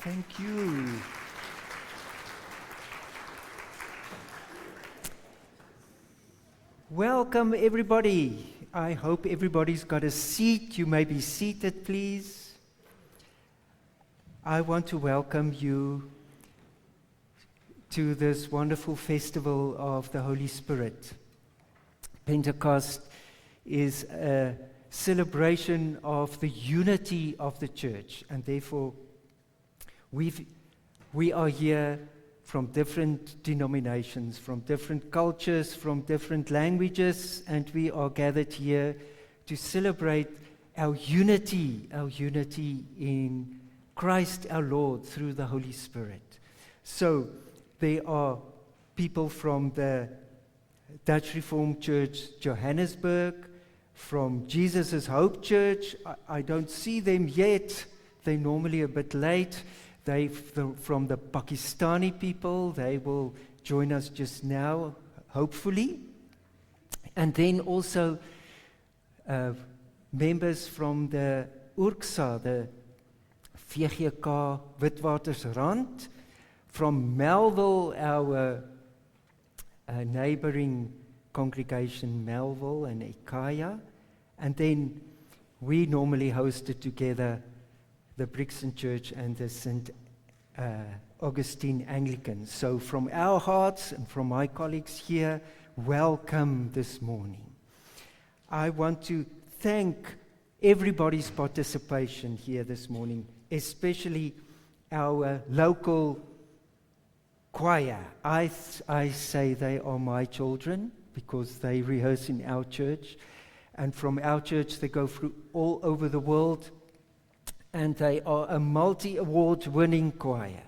Thank you. Welcome, everybody. I hope everybody's got a seat. You may be seated, please. I want to welcome you to this wonderful festival of the Holy Spirit. Pentecost is a celebration of the unity of the church, and therefore we are here from different denominations, from different cultures, from different languages, and we are gathered here to celebrate our unity in Christ our Lord through the Holy Spirit. So there are people from the Dutch Reformed Church Johannesburg, from Jesus' Hope Church. I don't see them yet. They're normally a bit late. From the Pakistani people. They will join us just now, hopefully. And then also members from the URKSA, the VGK Witwatersrand, from Melville, our neighboring congregation Melville and Ekaya. And then we normally host it together, the Brixton Church and the St. Augustine Anglicans. So from our hearts and from my colleagues here, welcome this morning. I want to thank everybody's participation here this morning, especially our local choir. I say they are my children because they rehearse in our church. And from our church, they go through all over the world. And they are a multi-award winning choir.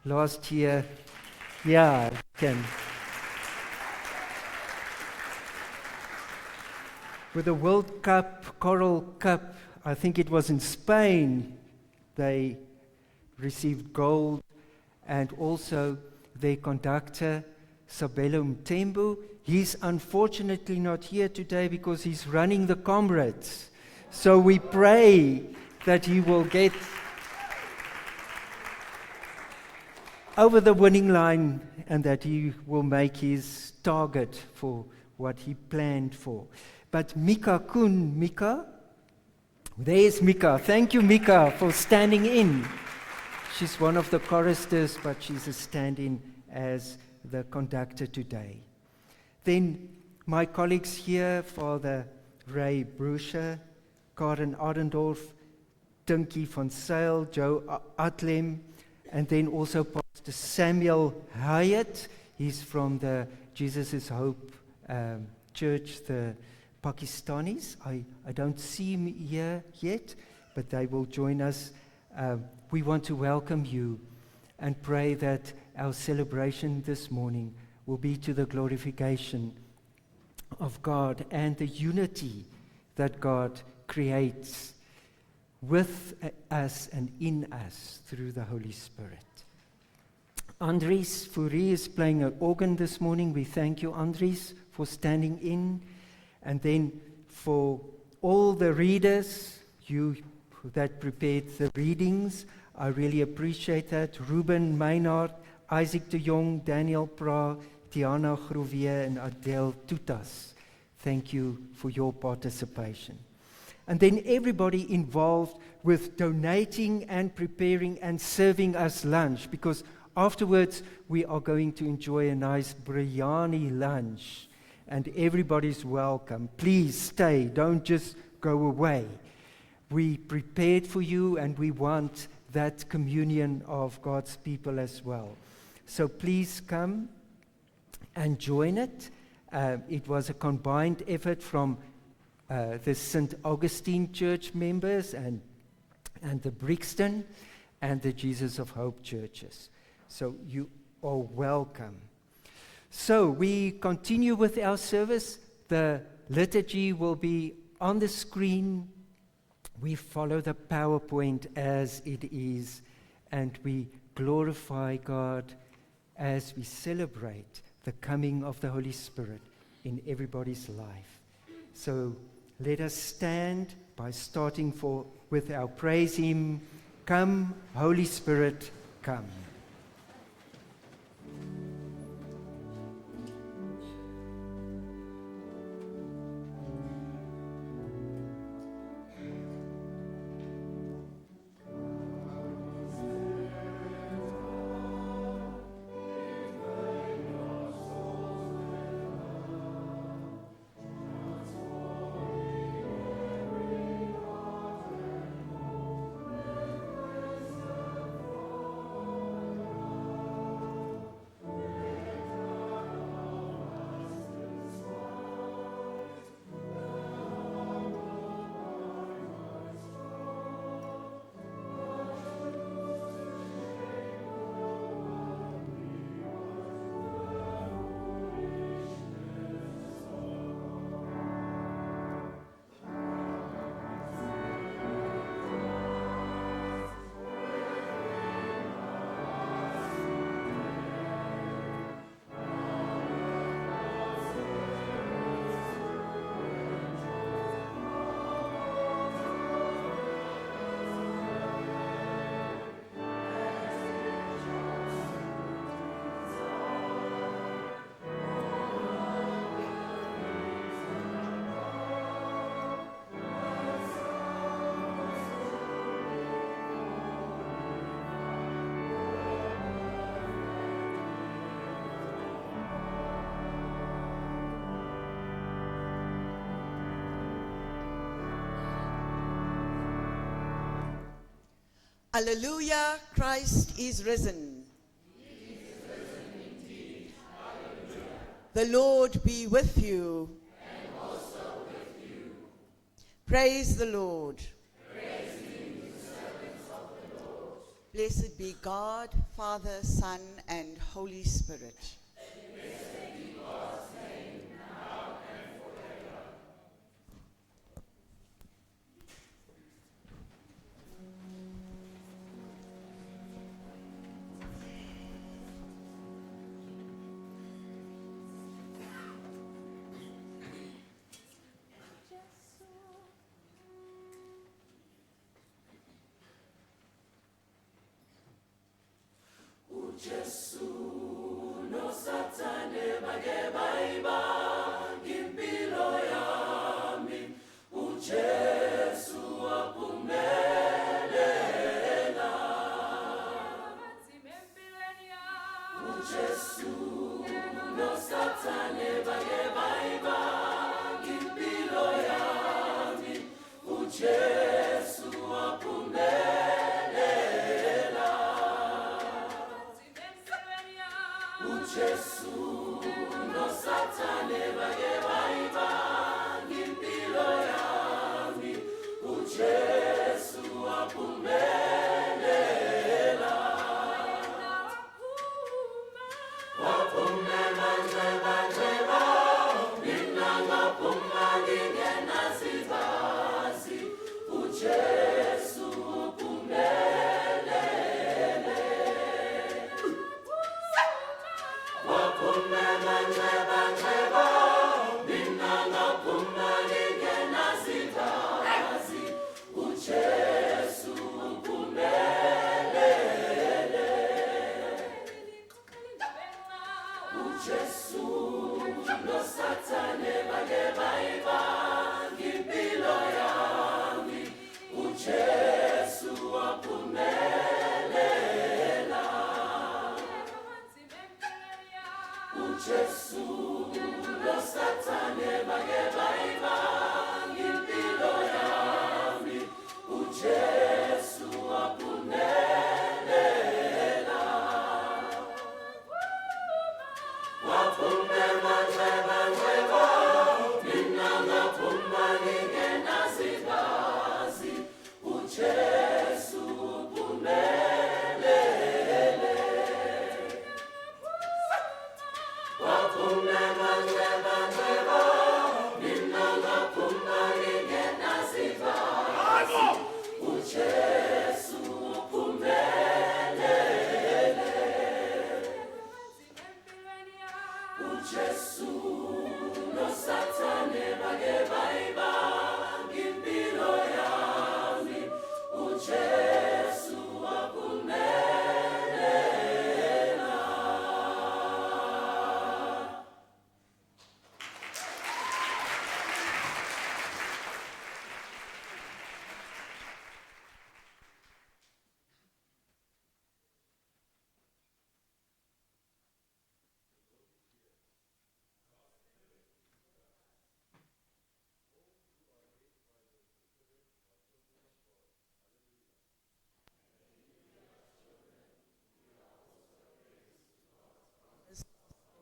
Last year, with the World Cup, Choral Cup, I think it was in Spain, they received gold. And also their conductor, Sabelo Mthembu, he's unfortunately not here today because he's running the Comrades. So we pray that he will get over the winning line and that he will make his target for what he planned for. But Mika, there's Mika. Thank you, Mika, for standing in. She's one of the choristers, but she's a stand-in as the conductor today. Then my colleagues here, Father Ray Bruscher, Karen Adendorf, Tinky van Sail, Joe Atlem, and then also Pastor Samuel Hyatt. He's from the Jesus' Hope Church, the Pakistanis. I don't see him here yet, but they will join us. We want to welcome you and pray that our celebration this morning will be to the glorification of God and the unity that God creates with us and in us through the Holy Spirit. Andries Fourie is playing an organ this morning. We thank you, Andries, for standing in. And then for all the readers, you that prepared the readings, I really appreciate that. Ruben Maynard, Isaac de Jong, Daniel Pra, Tiana Groevier, and Adele Tutas. Thank you for your participation. And then everybody involved with donating and preparing and serving us lunch, because afterwards we are going to enjoy a nice biryani lunch, and everybody's welcome. Please stay, don't just go away. We prepared for you, and we want that communion of God's people as well. So please come and join it. It was a combined effort from the St. Augustine Church members and the Brixton and the Jesus of Hope churches. So you are welcome. So we continue with our service. The liturgy will be on the screen. We follow the PowerPoint as it is, and we glorify God as we celebrate the coming of the Holy Spirit in everybody's life. So let us stand by starting with our praise hymn, Come, Holy Spirit, Come. Alleluia, Christ is risen. The Lord be with you. And also with you. Praise the Lord. Praise be the servants of the Lord. Blessed be God, Father, Son, and Holy Spirit. Blessed be God's name, now and forever.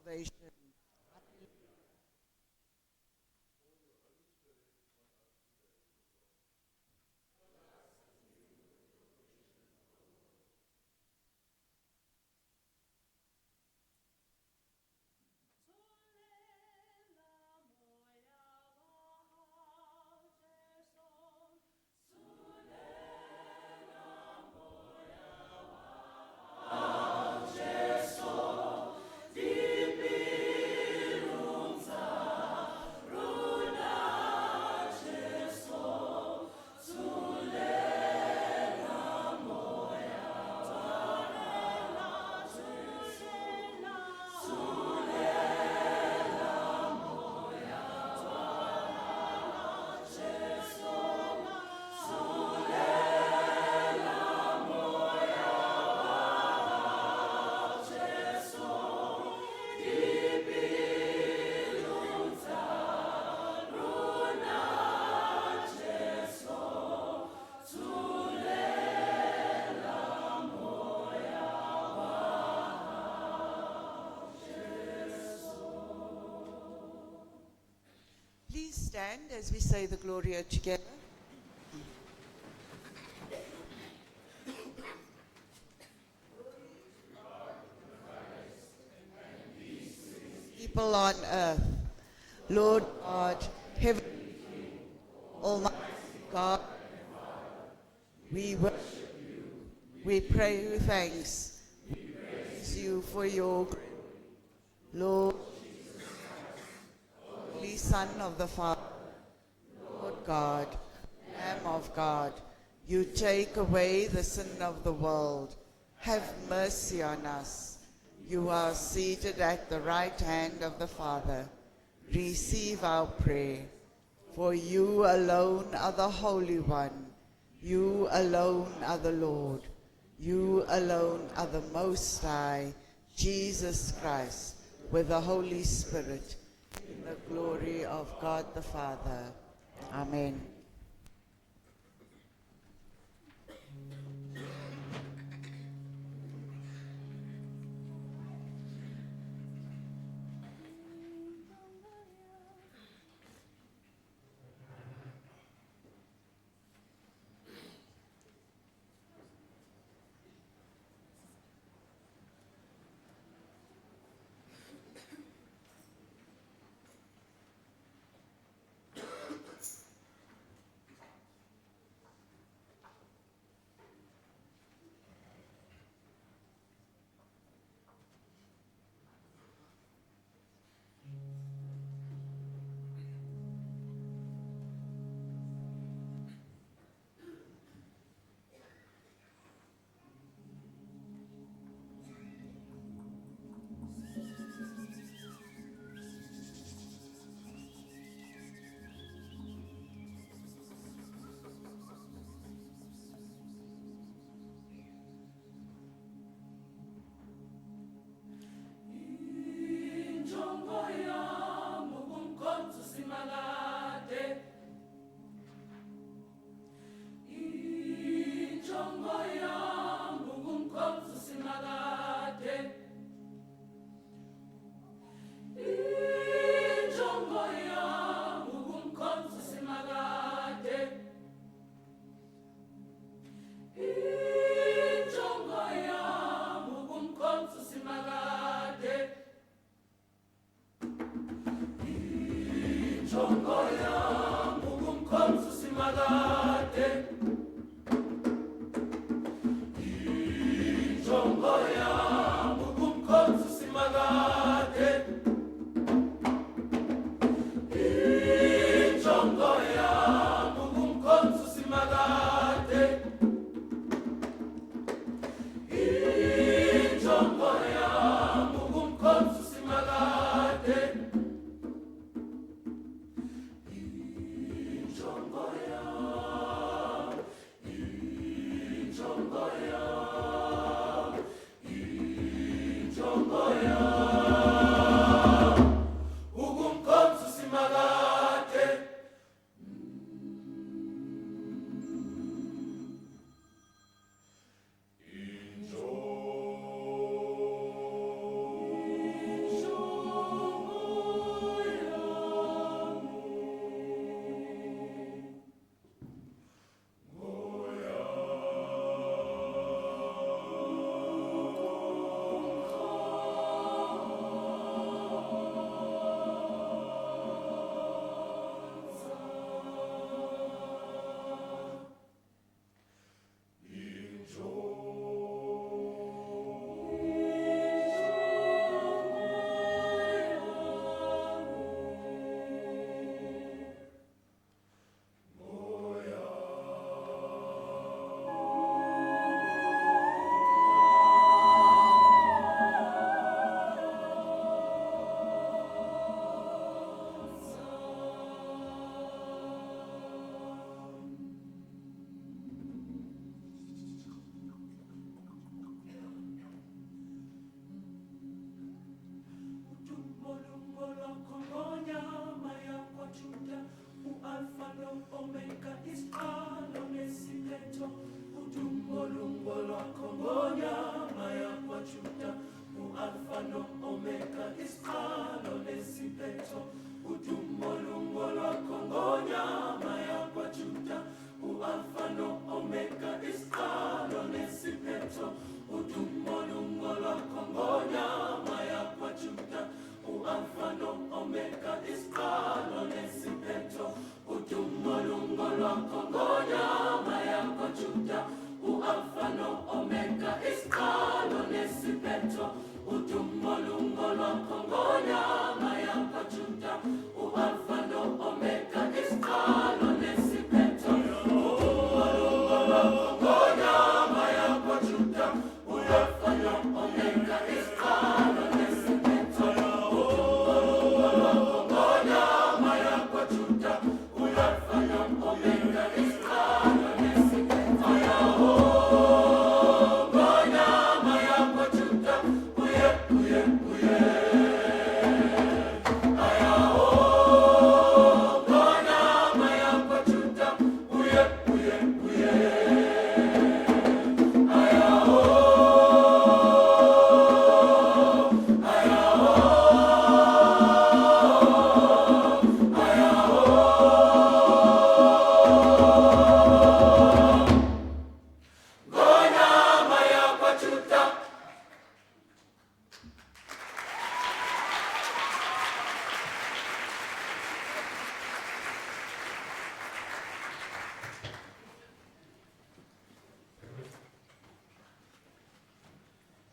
Salvation. Deep stand as we say the Gloria together. People on earth, Lord God, heaven, Almighty God, we worship you, we pray you thanks, we praise you for your glory. Lord Jesus Christ, Holy Son of the Father, Lord God, Lamb of God, you take away the sin of the world. Have mercy on us. You are seated at the right hand of the Father. Receive our prayer. For you alone are the Holy One. You alone are the Lord. You alone are the Most High, Jesus Christ, with the Holy Spirit, in the glory of God the Father. Amen.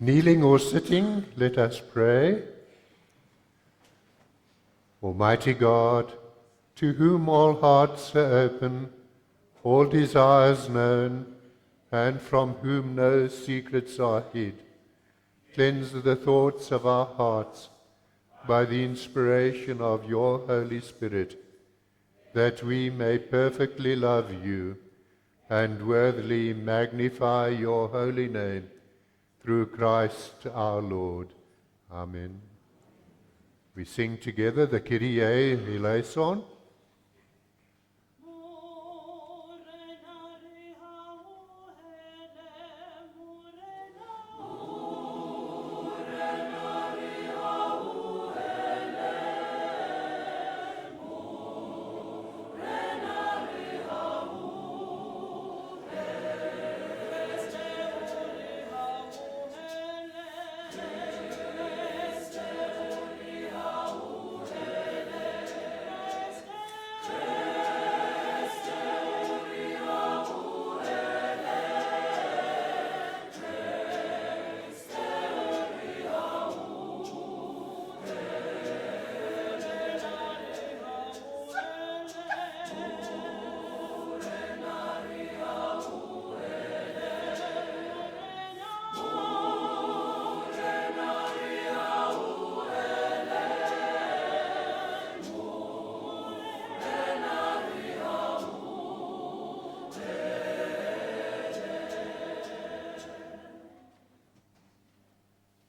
Kneeling or sitting, let us pray. Almighty God, to whom all hearts are open, all desires known, and from whom no secrets are hid, cleanse the thoughts of our hearts by the inspiration of your Holy Spirit, that we may perfectly love you and worthily magnify your holy name, through Christ our Lord. Amen. We sing together the Kyrie eleison.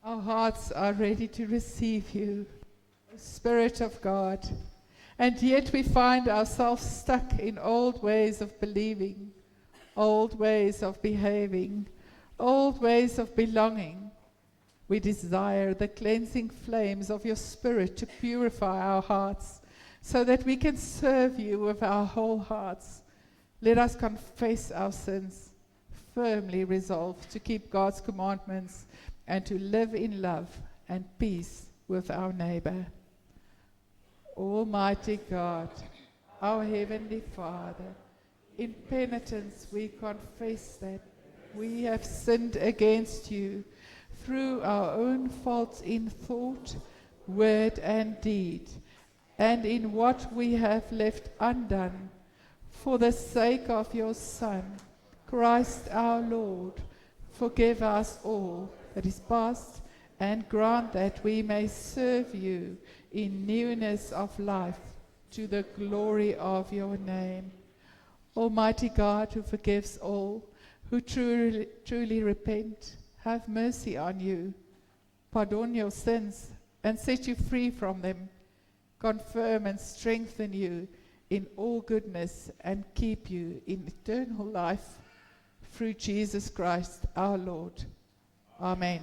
Our hearts are ready to receive you, Spirit of God, and yet we find ourselves stuck in old ways of believing, old ways of behaving, old ways of belonging. We desire the cleansing flames of your Spirit to purify our hearts so that we can serve you with our whole hearts. Let us confess our sins, firmly resolved to keep God's commandments and to live in love and peace with our neighbor. Almighty God, our Heavenly Father, in penitence we confess that we have sinned against you through our own faults in thought, word, and deed, and in what we have left undone. For the sake of your Son, Christ our Lord, forgive us all that is past, and grant that we may serve you in newness of life, to the glory of your name. Almighty God, who forgives all who truly repent, have mercy on you, pardon your sins, and set you free from them, confirm and strengthen you in all goodness, and keep you in eternal life, through Jesus Christ our Lord. Amen.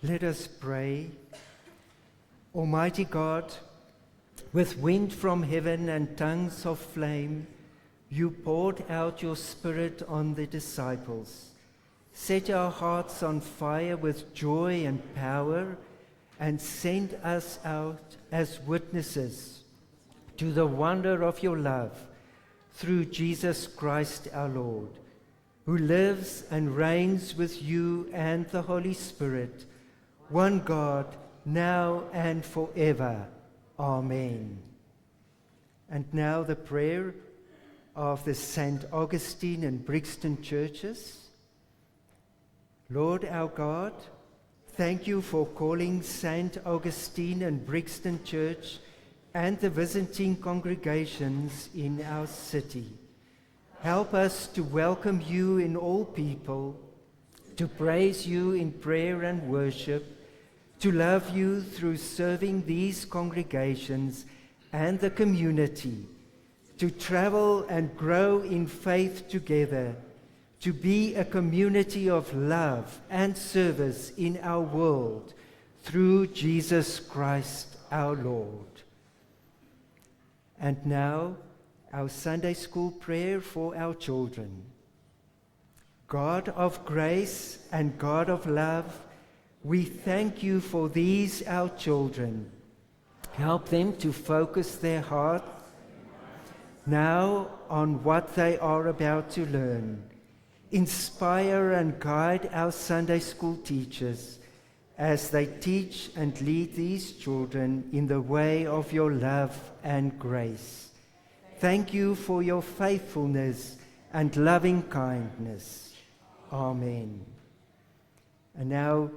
Let us pray. Almighty God, with wind from heaven and tongues of flame, you poured out your Spirit on the disciples. Set our hearts on fire with joy and power, and send us out as witnesses to the wonder of your love through Jesus Christ our Lord, who lives and reigns with you and the Holy Spirit, one God, now and forever. Amen. And now the prayer of the St. Augustine and Brixton churches. Lord our God, thank you for calling St. Augustine and Brixton Church and the visiting congregations in our city. Help us to welcome you in all people, to praise you in prayer and worship, to love you through serving these congregations and the community, to travel and grow in faith together, to be a community of love and service in our world through Jesus Christ our Lord. And now, our Sunday school prayer for our children. God of grace and God of love, we thank you for these our children. Help them to focus their heart now on what they are about to learn. Inspire and guide our Sunday school teachers as they teach and lead these children in the way of your love and grace. Thank you for your faithfulness and loving kindness. Amen. And now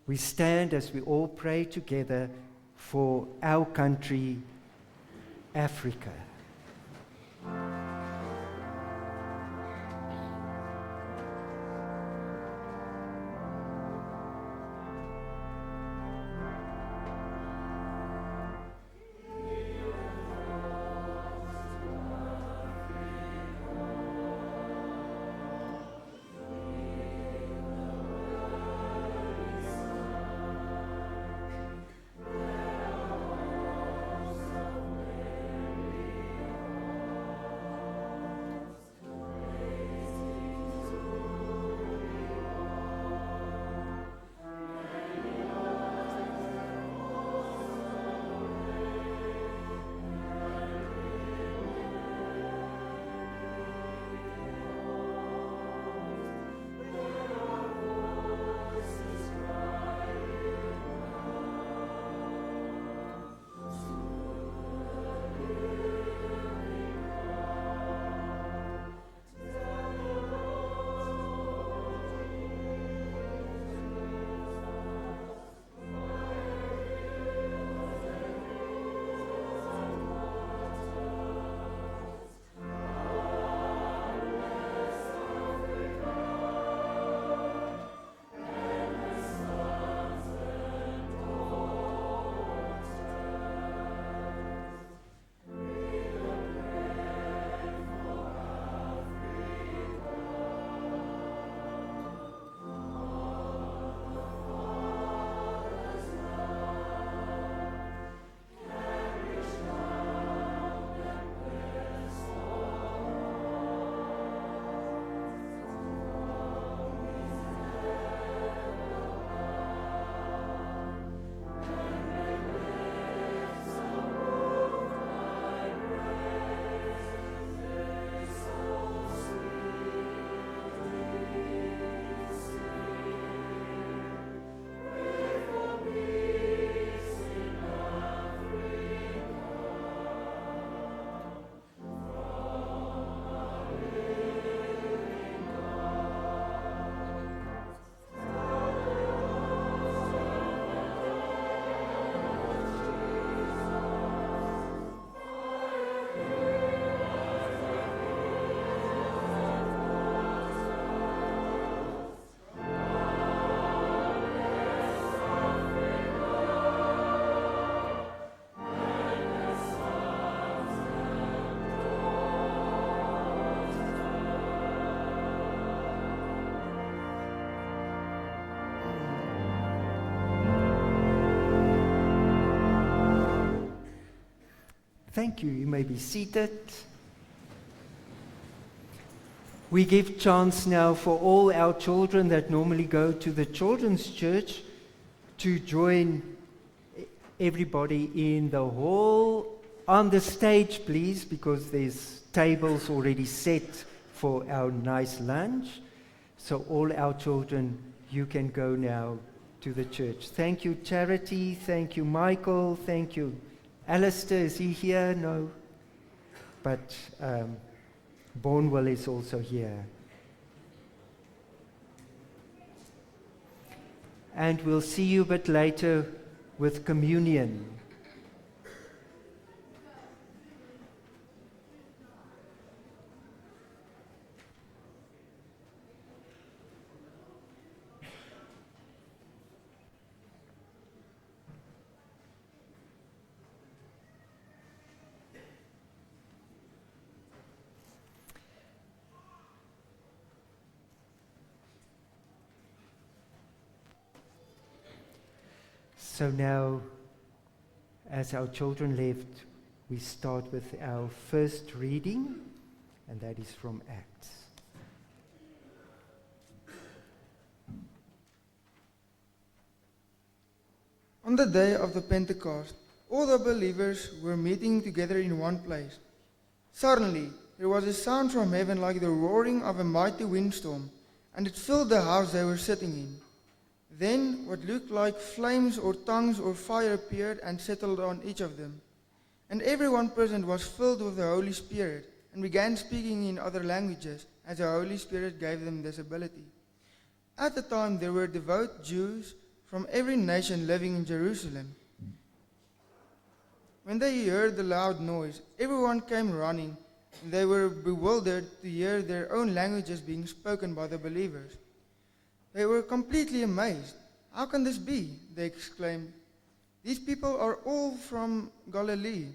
we stand as we all pray together for our country, Africa. Thank you. You may be seated. We give chance now for all our children that normally go to the children's church to join everybody in the hall. On the stage, please, because there's tables already set for our nice lunch. So all our children, you can go now to the church. Thank you, Charity. Thank you, Michael. Thank you. Alistair, is he here? No. But Bonwell is also here. And we'll see you a bit later with communion. So now, as our children left, we start with our first reading, and that is from Acts. On the day of the Pentecost, all the believers were meeting together in one place. Suddenly, there was a sound from heaven like the roaring of a mighty windstorm, and it filled the house they were sitting in. Then what looked like flames or tongues or fire appeared and settled on each of them. And everyone present was filled with the Holy Spirit and began speaking in other languages as the Holy Spirit gave them this ability. At the time there were devout Jews from every nation living in Jerusalem. When they heard the loud noise, everyone came running, and they were bewildered to hear their own languages being spoken by the believers. They were completely amazed. "How can this be?" they exclaimed. "These people are all from Galilee,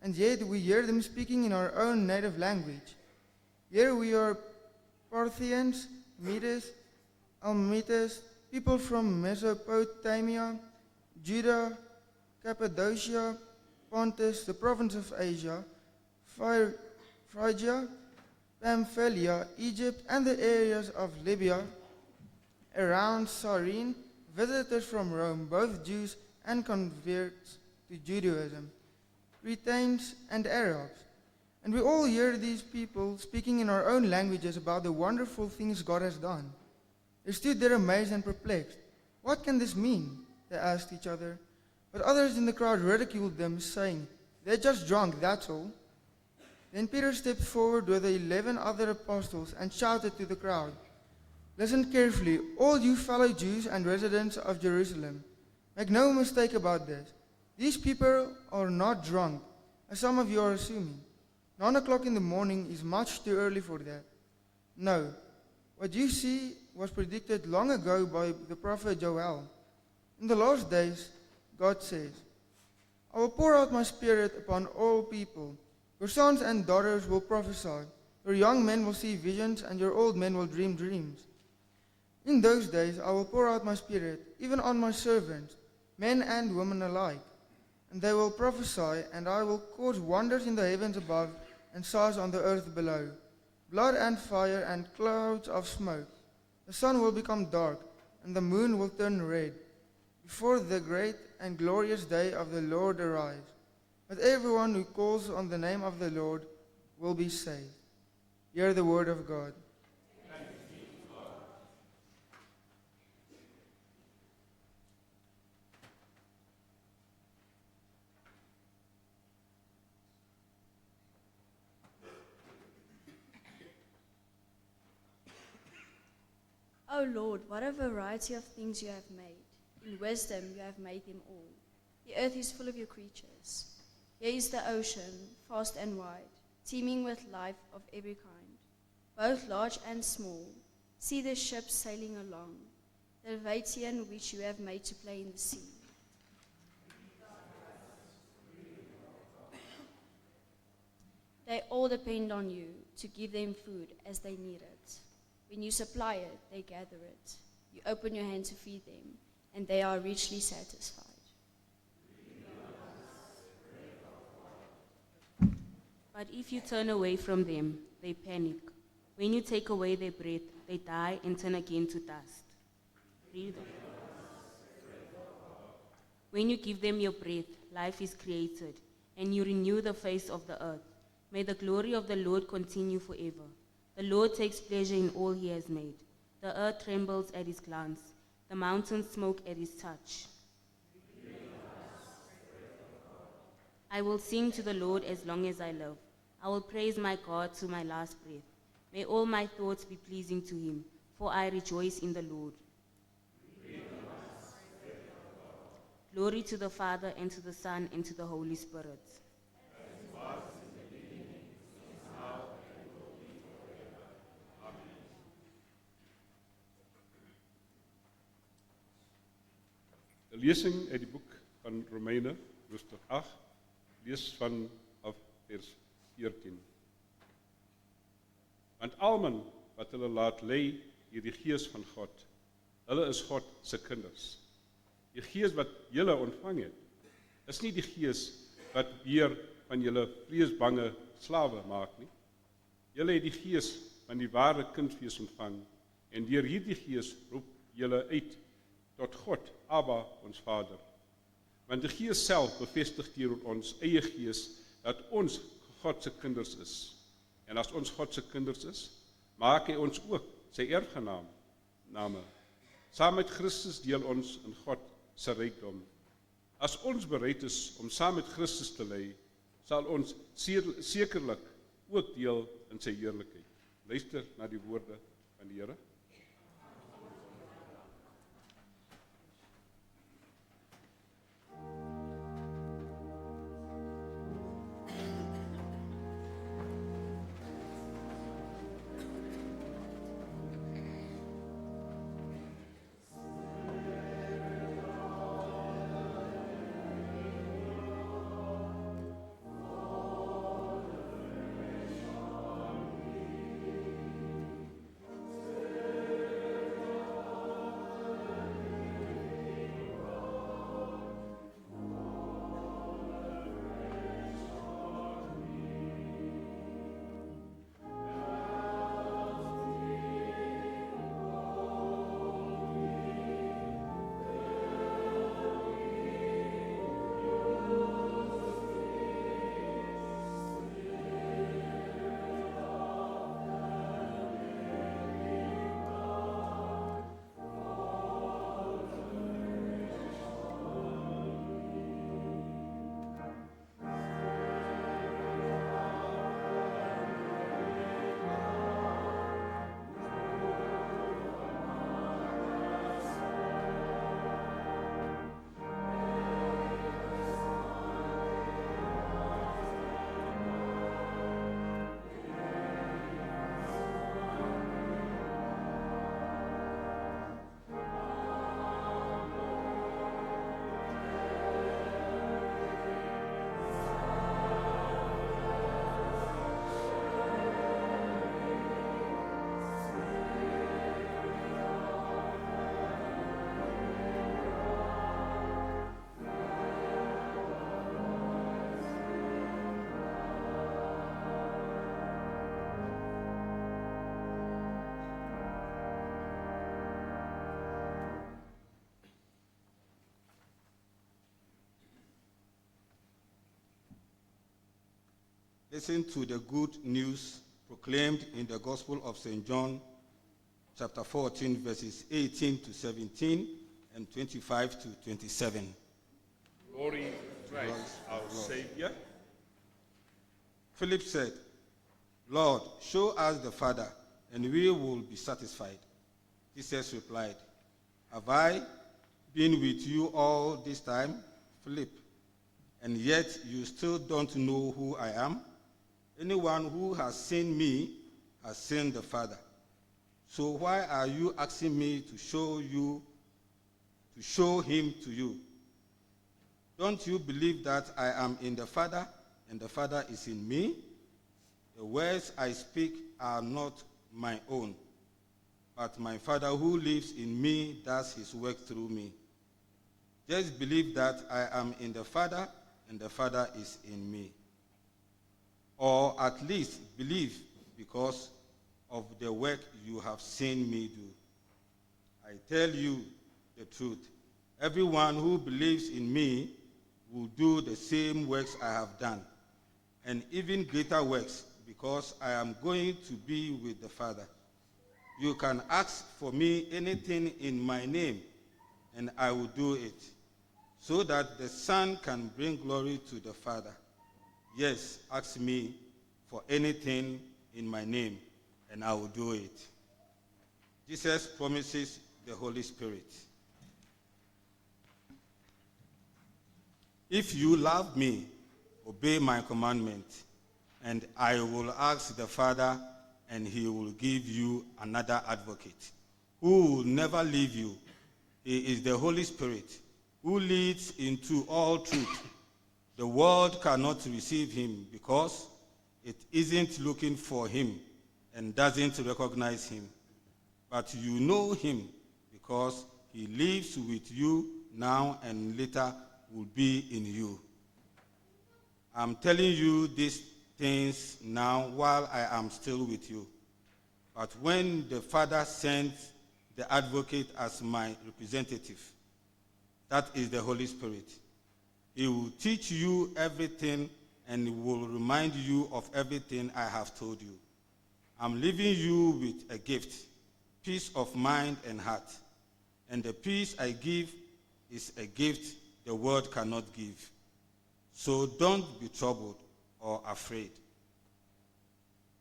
and yet we hear them speaking in our own native language. Here we are Parthians, Medes, Elamites, people from Mesopotamia, Judah, Cappadocia, Pontus, the province of Asia, Phrygia, Pamphylia, Egypt, and the areas of Libya around Cyrene, visitors from Rome, both Jews and converts to Judaism, Cretans and Arabs. And we all hear these people speaking in our own languages about the wonderful things God has done." They stood there amazed and perplexed. "What can this mean?" they asked each other. But others in the crowd ridiculed them, saying, "They're just drunk, that's all." Then Peter stepped forward with the 11 other apostles and shouted to the crowd, "Listen carefully, all you fellow Jews and residents of Jerusalem. Make no mistake about this. These people are not drunk, as some of you are assuming. 9 o'clock in the morning is much too early for that. No, what you see was predicted long ago by the prophet Joel. In the last days, God says, I will pour out my spirit upon all people. Your sons and daughters will prophesy. Your young men will see visions, and your old men will dream dreams. In those days I will pour out my spirit, even on my servants, men and women alike. And they will prophesy, and I will cause wonders in the heavens above and signs on the earth below, blood and fire and clouds of smoke. The sun will become dark, and the moon will turn red, before the great and glorious day of the Lord arrives. But everyone who calls on the name of the Lord will be saved." Hear the word of God. O Lord, what a variety of things you have made. In wisdom you have made them all. The earth is full of your creatures. Here is the ocean, vast and wide, teeming with life of every kind, both large and small. See the ships sailing along, the Leviathan which you have made to play in the sea. They all depend on you to give them food as they need it. When you supply it, they gather it. You open your hand to feed them, and they are richly satisfied. But if you turn away from them, they panic. When you take away their breath, they die and turn again to dust. Read on. When you give them your breath, life is created, and you renew the face of the earth. May the glory of the Lord continue forever. The Lord takes pleasure in all he has made. The earth trembles at his glance. The mountains smoke at his touch. I will sing to the Lord as long as I live. I will praise my God to my last breath. May all my thoughts be pleasing to him, for I rejoice in the Lord. Glory to the Father, and to the Son, and to the Holy Spirit. De lezing uit die boek van Romeine, hoofstuk 8, lees vanaf vers 14. Want almal wat hulle laat lei deur die Gees van God, hulle is God se kinders. Die Gees wat julle ontvang het, is nie die Gees wat weer van julle vreesbange slawe maak nie. Julle het die Gees van die ware kindwees ontvang, en deur hierdie Gees roep julle uit tot God, Abba, ons Vader. Want die Gees self bevestig deur ons eie gees dat ons God se kinders is. En as ons God se kinders is, maak hy ons ook sy erfgename. Saam met Christus deel ons in God se rykdom. As ons bereid is om saam met Christus te ly, sal ons sekerlik ook deel in sy heerlikheid. Luister na die woorde van die Here. Listen to the good news proclaimed in the Gospel of St. John, chapter 14, verses 18 to 17 and 25 to 27. Glory to Christ, our Savior. Philip said, Lord, show us the Father, and we will be satisfied. Jesus replied, have I been with you all this time, Philip, and yet you still don't know who I am? Anyone who has seen me has seen the Father. So why are you asking me to show him to you? Don't you believe that I am in the Father and the Father is in me? The words I speak are not my own, but my Father who lives in me does his work through me. Just believe that I am in the Father and the Father is in me. or at least believe because of the work you have seen me do. I tell you the truth. Everyone who believes in me will do the same works I have done, and even greater works, because I am going to be with the Father. You can ask for me anything in my name, and I will do it, so that the Son can bring glory to the Father. Yes, ask me for anything in my name, and I will do it. Jesus promises the Holy Spirit. If you love me, obey my commandment, and I will ask the Father, and he will give you another advocate, who will never leave you. He is the Holy Spirit, who leads into all truth. The world cannot receive him because it isn't looking for him and doesn't recognize him. But you know him because he lives with you now and later will be in you. I'm telling you these things now while I am still with you. But when the Father sends the advocate as my representative, that is the Holy Spirit, he will teach you everything and will remind you of everything I have told you. I'm leaving you with a gift, peace of mind and heart. And the peace I give is a gift the world cannot give. So don't be troubled or afraid.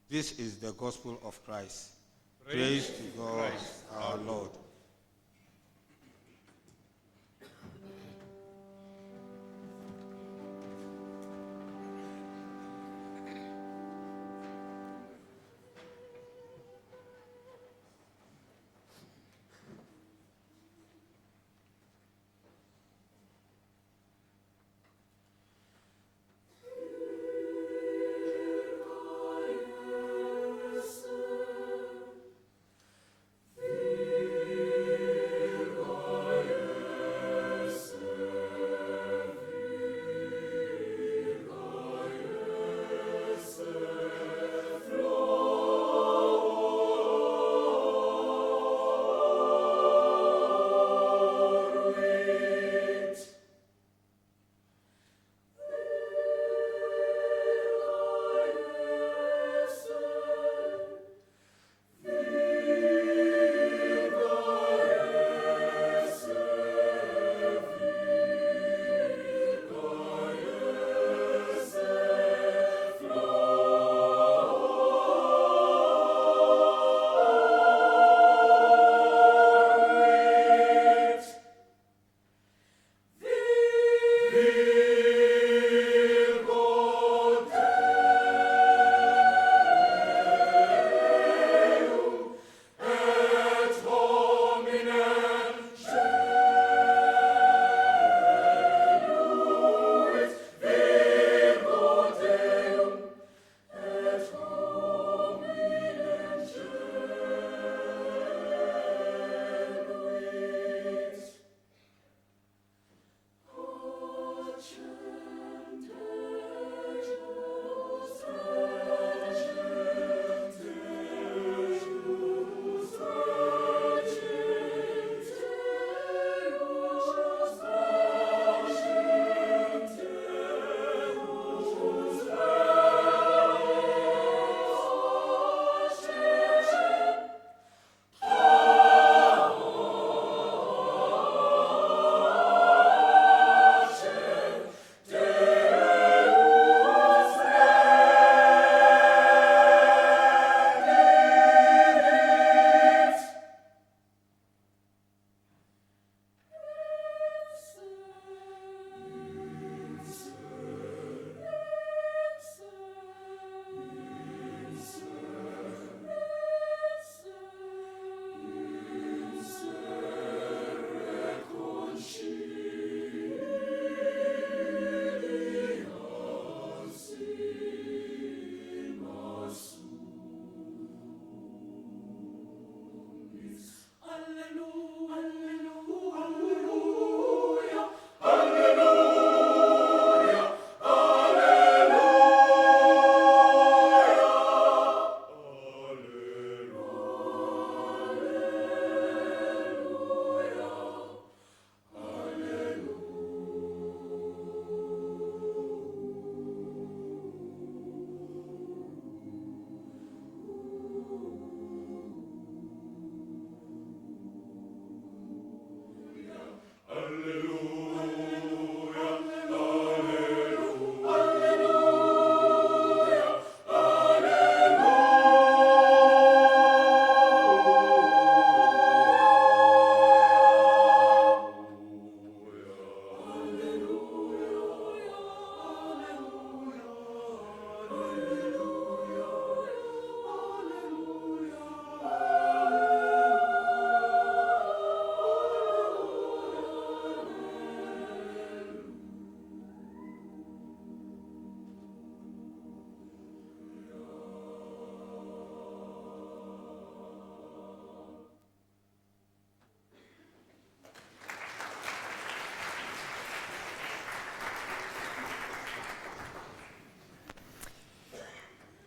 This is the gospel of Christ. Praise to God, our Lord.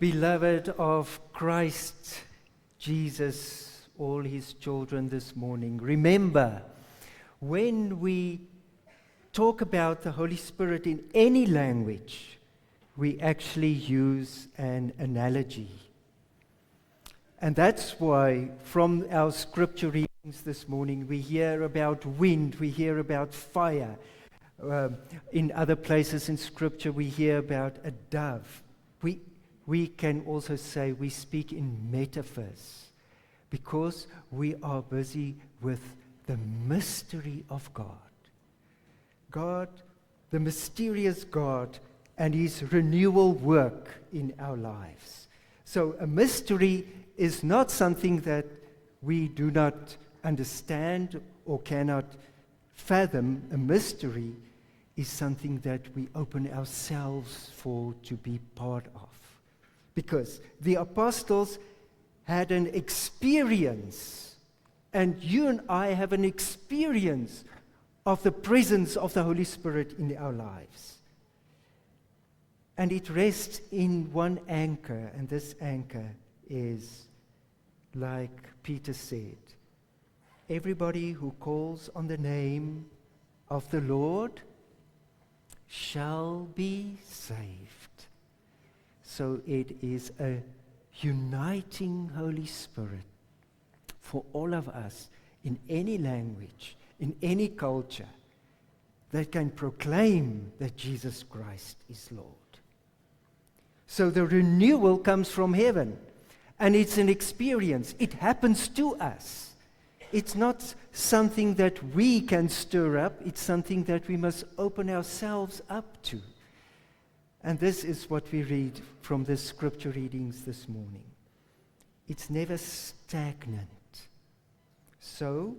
Beloved of Christ Jesus, all his children this morning, remember, when we talk about the Holy Spirit in any language, we actually use an analogy. And that's why from our scripture readings this morning, we hear about wind, we hear about fire. In other places in scripture, we hear about a dove. We can also say we speak in metaphors because we are busy with the mystery of God. God, the mysterious God, and his renewal work in our lives. So a mystery is not something that we do not understand or cannot fathom. A mystery is something that we open ourselves for to be part of. Because the apostles had an experience, and you and I have an experience of the presence of the Holy Spirit in our lives. And it rests in one anchor, and this anchor is, like Peter said, everybody who calls on the name of the Lord shall be saved. So it is a uniting Holy Spirit for all of us in any language, in any culture, that can proclaim that Jesus Christ is Lord. So the renewal comes from heaven, and it's an experience. It happens to us. It's not something that we can stir up. It's something that we must open ourselves up to. And this is what we read from the scripture readings this morning. It's never stagnant. So,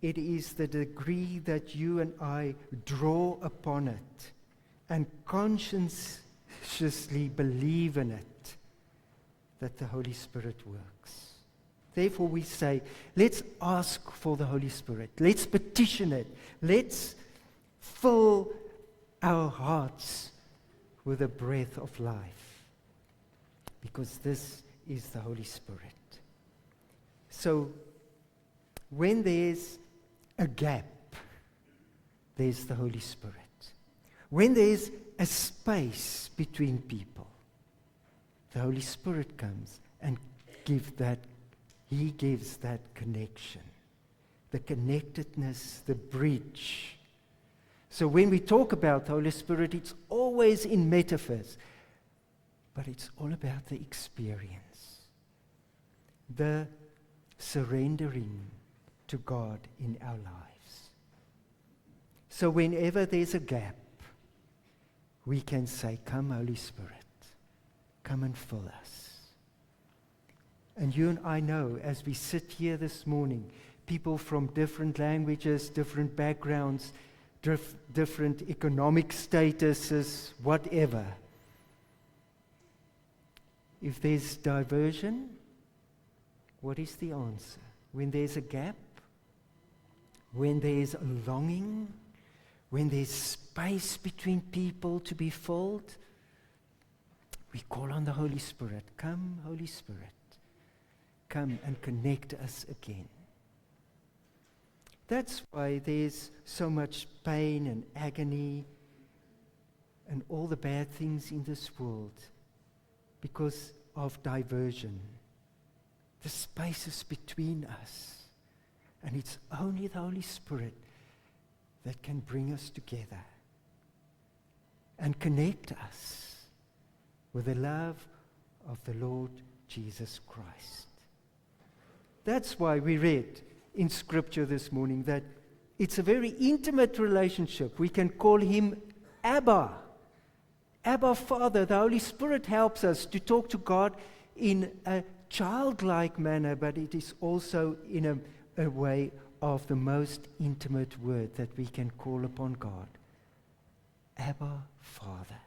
it is the degree that you and I draw upon it and conscientiously believe in it that the Holy Spirit works. Therefore we say, let's ask for the Holy Spirit. Let's petition it. Let's fill our hearts with the breath of life, because this is the Holy Spirit. So, when there's a gap, there's the Holy Spirit. When there's a space between people, the Holy Spirit comes and He gives that connection, the connectedness, the bridge. So when we talk about the Holy Spirit, it's always in metaphors, but it's all about the experience, the surrendering to God in our lives. So whenever there's a gap, we can say, "Come, Holy Spirit, come and fill us." And you and I know, as we sit here this morning, people from different languages, different backgrounds, different economic statuses, whatever. If there's diversion, what is the answer? When there's a gap, when there's a longing, when there's space between people to be filled, we call on the Holy Spirit. Come, Holy Spirit, come and connect us again. That's why there's so much pain and agony and all the bad things in this world, because of diversion. The spaces between us. And it's only the Holy Spirit that can bring us together and connect us with the love of the Lord Jesus Christ. That's why we read in Scripture this morning that it's a very intimate relationship. We can call him Abba. Abba, Father. The Holy Spirit helps us to talk to God in a childlike manner, but it is also in a way of the most intimate word that we can call upon God. Abba, Father.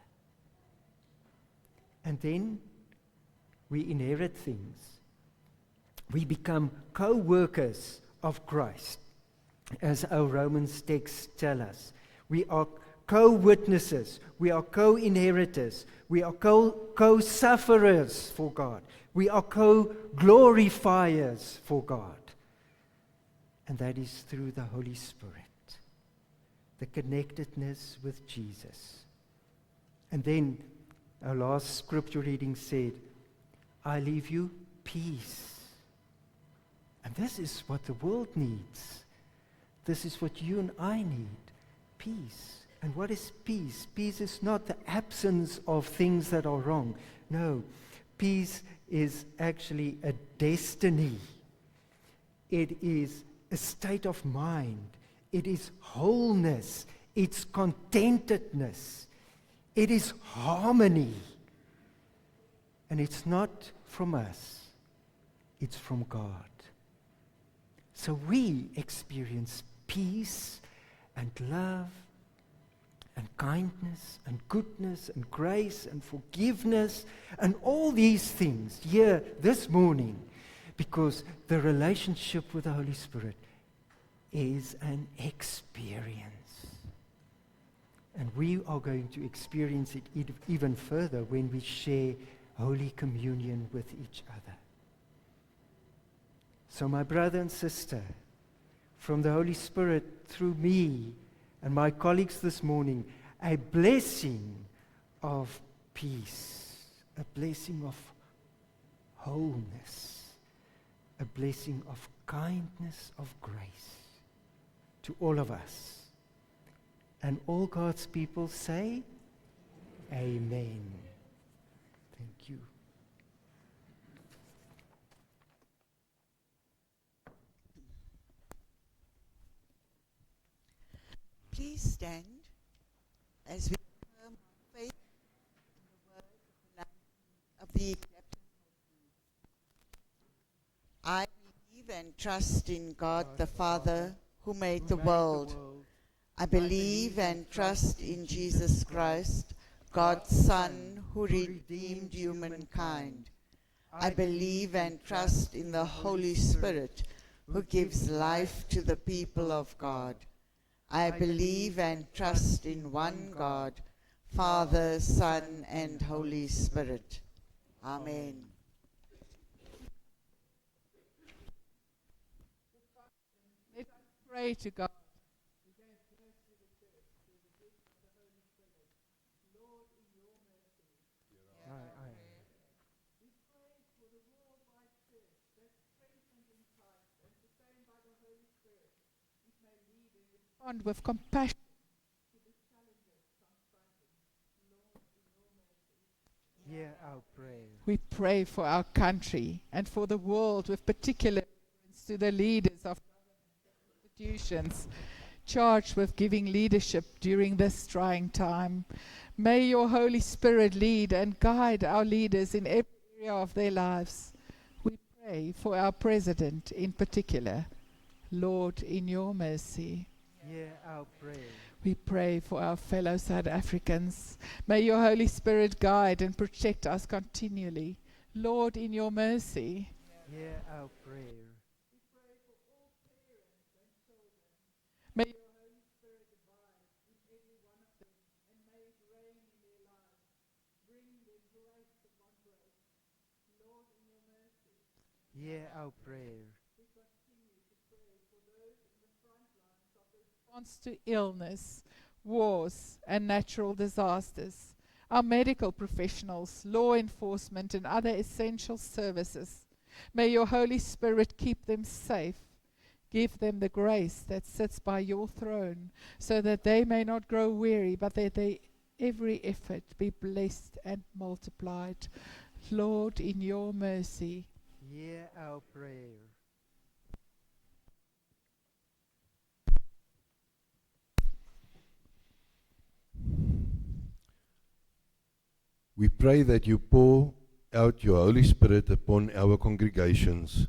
And then we inherit things. We become co-workers of Christ. As our Romans texts tell us, we are co-witnesses. We are co-inheritors. We are co-sufferers for God. We are co-glorifiers for God. And that is through the Holy Spirit. The connectedness with Jesus. And then our last scripture reading said, I leave you peace. And this is what the world needs. This is what you and I need. Peace. And what is peace? Peace is not the absence of things that are wrong. No. Peace is actually a destiny. It is a state of mind. It is wholeness. It's contentedness. It is harmony. And it's not from us. It's from God. So we experience peace and love and kindness and goodness and grace and forgiveness and all these things here this morning, because the relationship with the Holy Spirit is an experience. And we are going to experience it even further when we share Holy Communion with each other. So my brother and sister, from the Holy Spirit through me and my colleagues this morning, a blessing of peace, a blessing of wholeness, a blessing of kindness, of grace to all of us. And all God's people say, Amen. Thank you. Please stand as we affirm our faith in the words of the acceptance. I believe and trust in God the Father, who made the world. I believe and trust in Jesus Christ, God's Son, who redeemed humankind. I believe and trust in the Holy Spirit, who gives life to the people of God. I believe and trust in one God, Father, Son, and Holy Spirit. Amen. Let us pray to God. Respond with compassion. Hear our prayer. We pray for our country and for the world, with particular reference to the leaders of institutions charged with giving leadership during this trying time. May your Holy Spirit lead and guide our leaders in every area of their lives. We pray for our president in particular. Lord, in your mercy. Hear our prayer. We pray for our fellow South Africans. May your Holy Spirit guide and protect us continually. Lord, in your mercy. Hear our prayer. May your Holy Spirit abide with every one of them, and may it reign in their lives. Bring them grace upon grace. Lord, in your mercy. Hear our prayer. We continue to pray for those in the front lines of the response to illness, wars, and natural disasters. Our medical professionals, law enforcement, and other essential services. May your Holy Spirit keep them safe. Give them the grace that sits by your throne, so that they may not grow weary, but that every effort be blessed and multiplied. Lord, in your mercy. Hear our prayer. We pray that you pour out your Holy Spirit upon our congregations,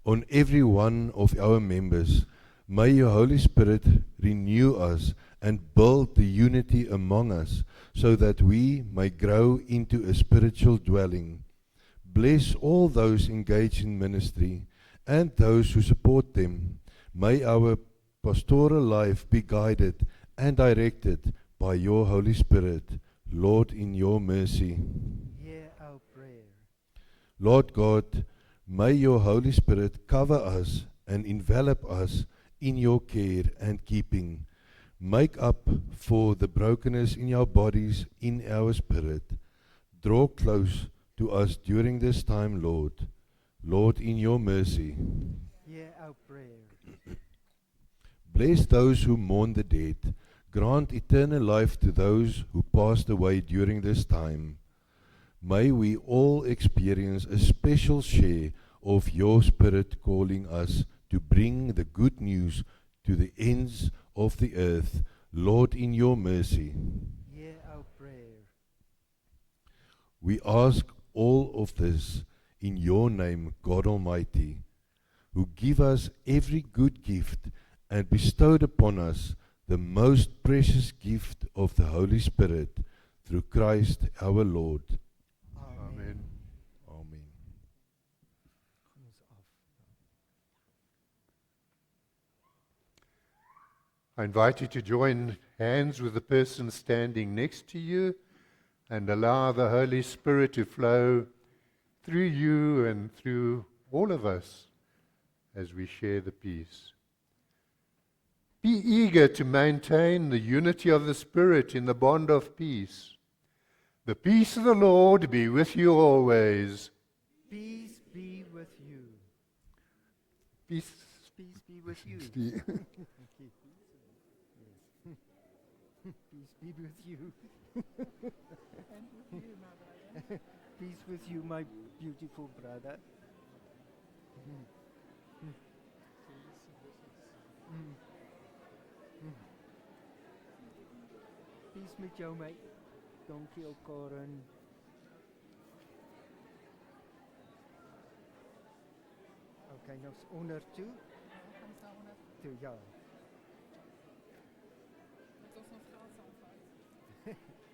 on every one of our members. May your Holy Spirit renew us and build the unity among us, so that we may grow into a spiritual dwelling. Bless all those engaged in ministry and those who support them. May our pastoral life be guided and directed by your Holy Spirit, Lord, in your mercy. Hear our prayer. Lord God, may your Holy Spirit cover us and envelop us in your care and keeping. Make up for the brokenness in our bodies, in our spirit. Draw close to us during this time, Lord. Lord, in your mercy. Hear our prayer. Bless those who mourn the dead. Grant eternal life to those who passed away during this time. May we all experience a special share of your Spirit calling us to bring the good news to the ends of the earth. Lord, in your mercy. Hear our prayer. We ask all of this in your name, God Almighty, who give us every good gift and bestowed upon us the most precious gift of the Holy Spirit through Christ our Lord. Amen. Amen. Kom ons af. I invite you to join hands with the person standing next to you and allow the Holy Spirit to flow through you and through all of us as we share the peace. Be eager to maintain the unity of the Spirit in the bond of peace. The peace of the Lord be with you always. Peace be with you. Peace. Peace be with you. be- Okay. Yes. Peace be with you. Peace with you, my beautiful brother. Peace met jou, my. Dankie ook, Karen. Okay, nou is onder toe. Toe, ja.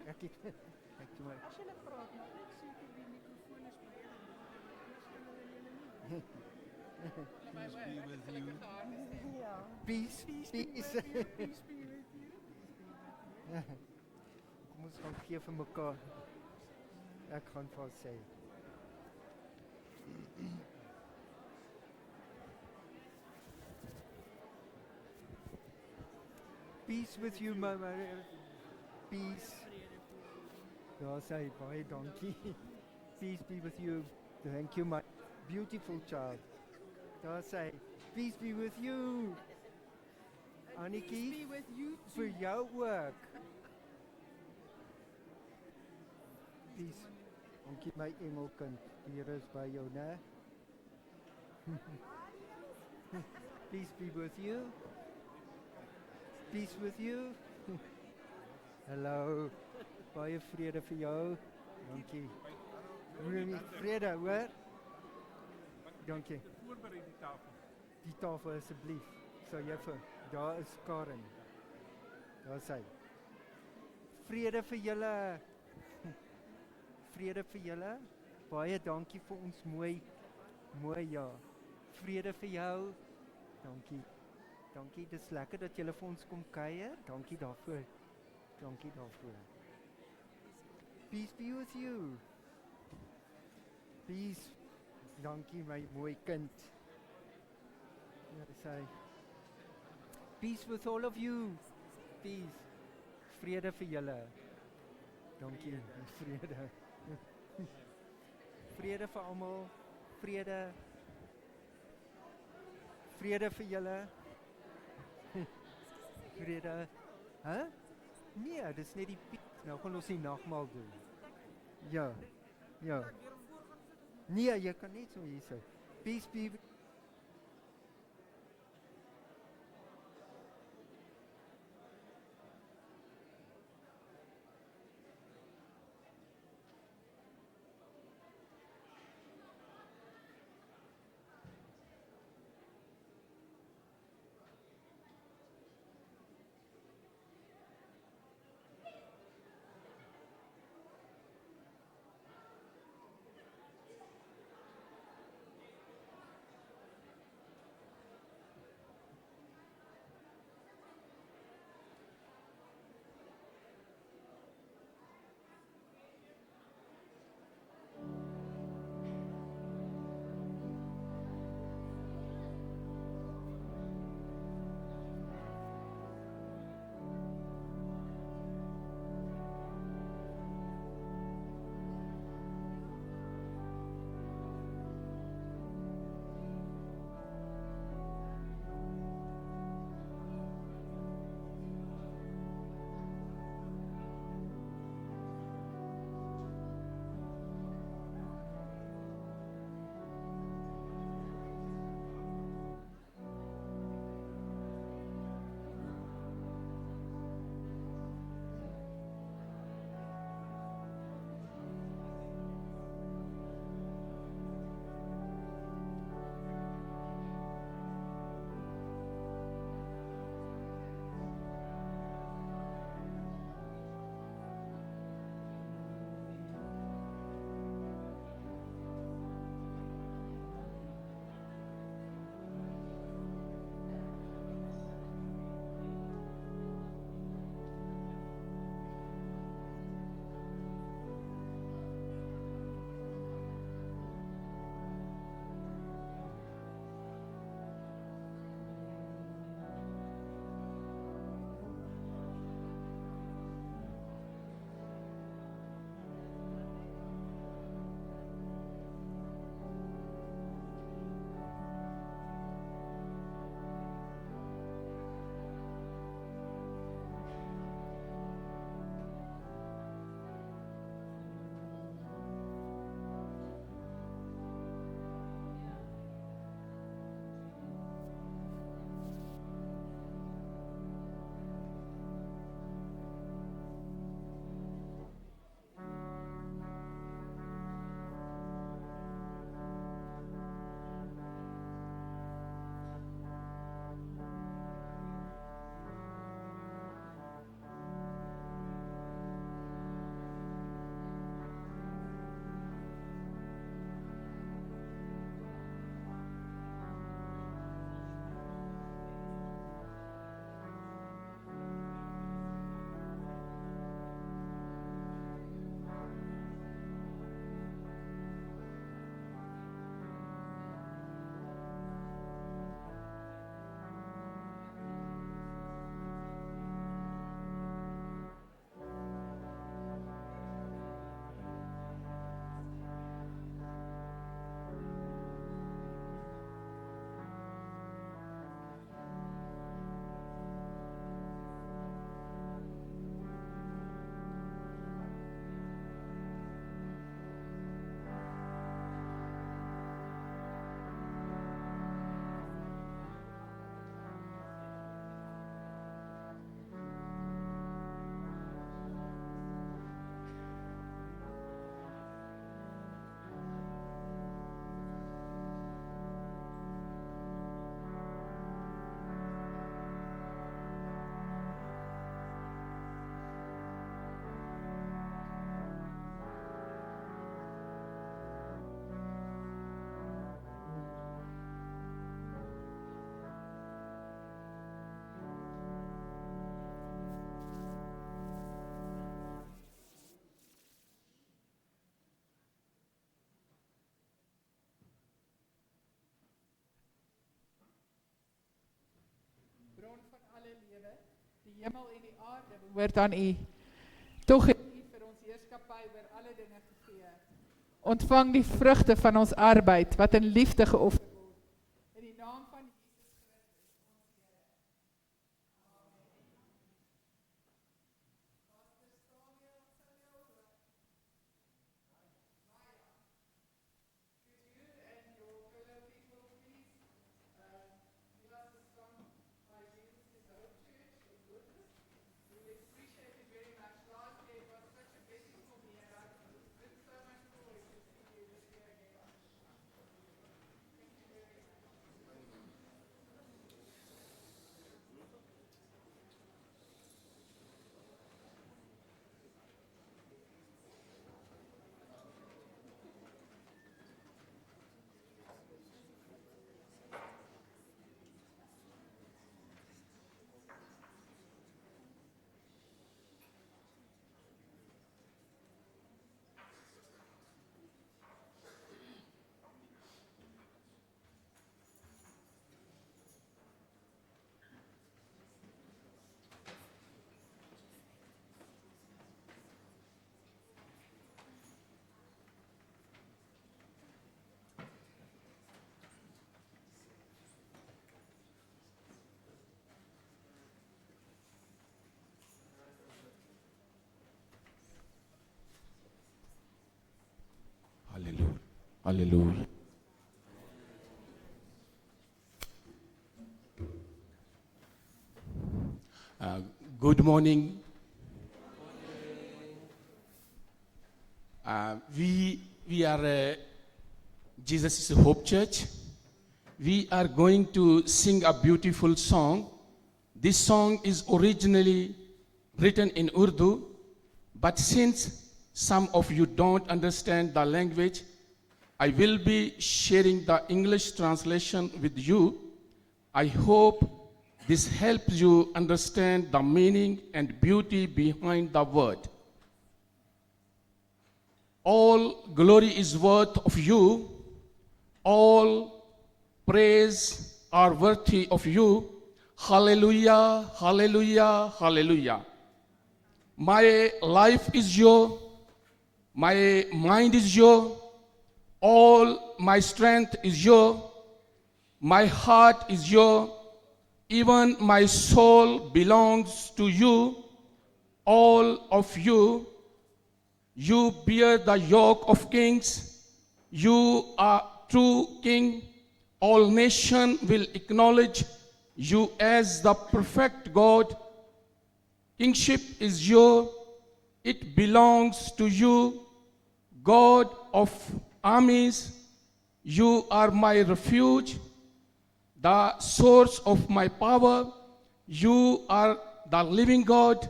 Ek het toe maar. As julle praat, maar ek seker die mikrofoon is by julle. Peace, peace. Kom ons gaan gee vir mekaar. Ek gaan vir haar sê. Peace with you, my peace. Daar sê baie dankie. Peace be with you. Thank you, my beautiful child. Daar sê peace be with you. Anetjie, Be with you vir jou ook. Peace. Dankie my engelkind. Die Here is by jou, né? Peace be with you. Peace with you. Hallo. Baie vrede vir jou. Dankie. Really, vrede, hoor? Dankie. Voorberei die tafel. Die tafel asseblief. Sou jy vir daar is Karen. Daar is hy. Vrede vir julle. Vrede vir julle. Baie dankie vir ons mooi ja. Vrede vir jou. Dankie. Dankie, dis lekker dat julle vir ons kom kuier. Dankie daarvoor. Dankie daarvoor. Peace be with you. Peace. Dankie my mooi kind. Ja, sê. Peace with all of you. Peace. Vrede vir julle. Dankie. Vrede. Vrede vir almal. Vrede. Vrede vir julle. Vrede. Hæ? Nee, dis net die piek. Nou gaan ons die nagmaal doen. Ja. Ja. Nee, jy kan net so hier sit. Peace be with Die hemel en die aarde behoort aan U. Tog het U vir ons heerskappy oor alle dinge gegee. Ontvang die vrugte van ons arbeid wat in liefde geoffer word. In die naam van Jesus Christus, ons Here. Hallelujah. Hallelujah. Good morning. We are Jesus is a Hope Church. We are going to sing a beautiful song. This song is originally written in Urdu, but since some of you don't understand the language, I will be sharing the English translation with you. I hope this helps you understand the meaning and beauty behind the word. All glory is worth of you. All praise are worthy of you. Hallelujah, hallelujah, hallelujah. My life is yours. My mind is yours. All my strength is yours. My heart is yours. Even my soul belongs to you. All of you. You bear the yoke of kings. You are true king. All nations will acknowledge you as the perfect God. Kingship is yours. It belongs to you, God of armies. You are my refuge, the source of my power. You are the living God.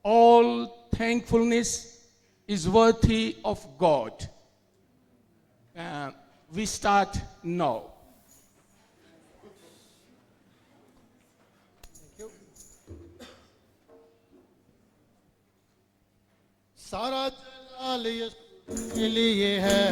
All thankfulness is worthy of God. We start now. सारा जलाल यीशु के लिए है,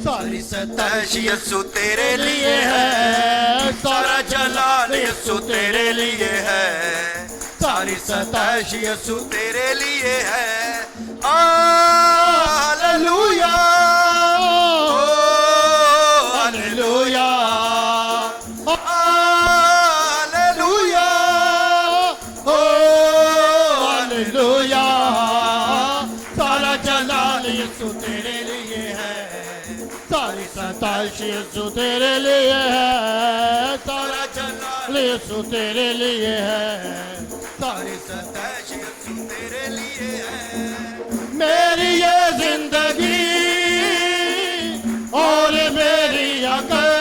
सारी सताइश यीशु तेरे लिए है, सारा जलाल यीशु तेरे लिए है, सारी सताइश यीशु तेरे लिए है। हालेलुया, ओ हालेलुया, हालेलुया, ओ हालेलुया। यीशु तेरे लिए है, सारी सताइश यीशु तेरे लिए है, सारा जलाल यीशु तेरे लिए है, सारी सताइश यीशु तेरे लिए है। मेरी ये जिंदगी और मेरी अकल,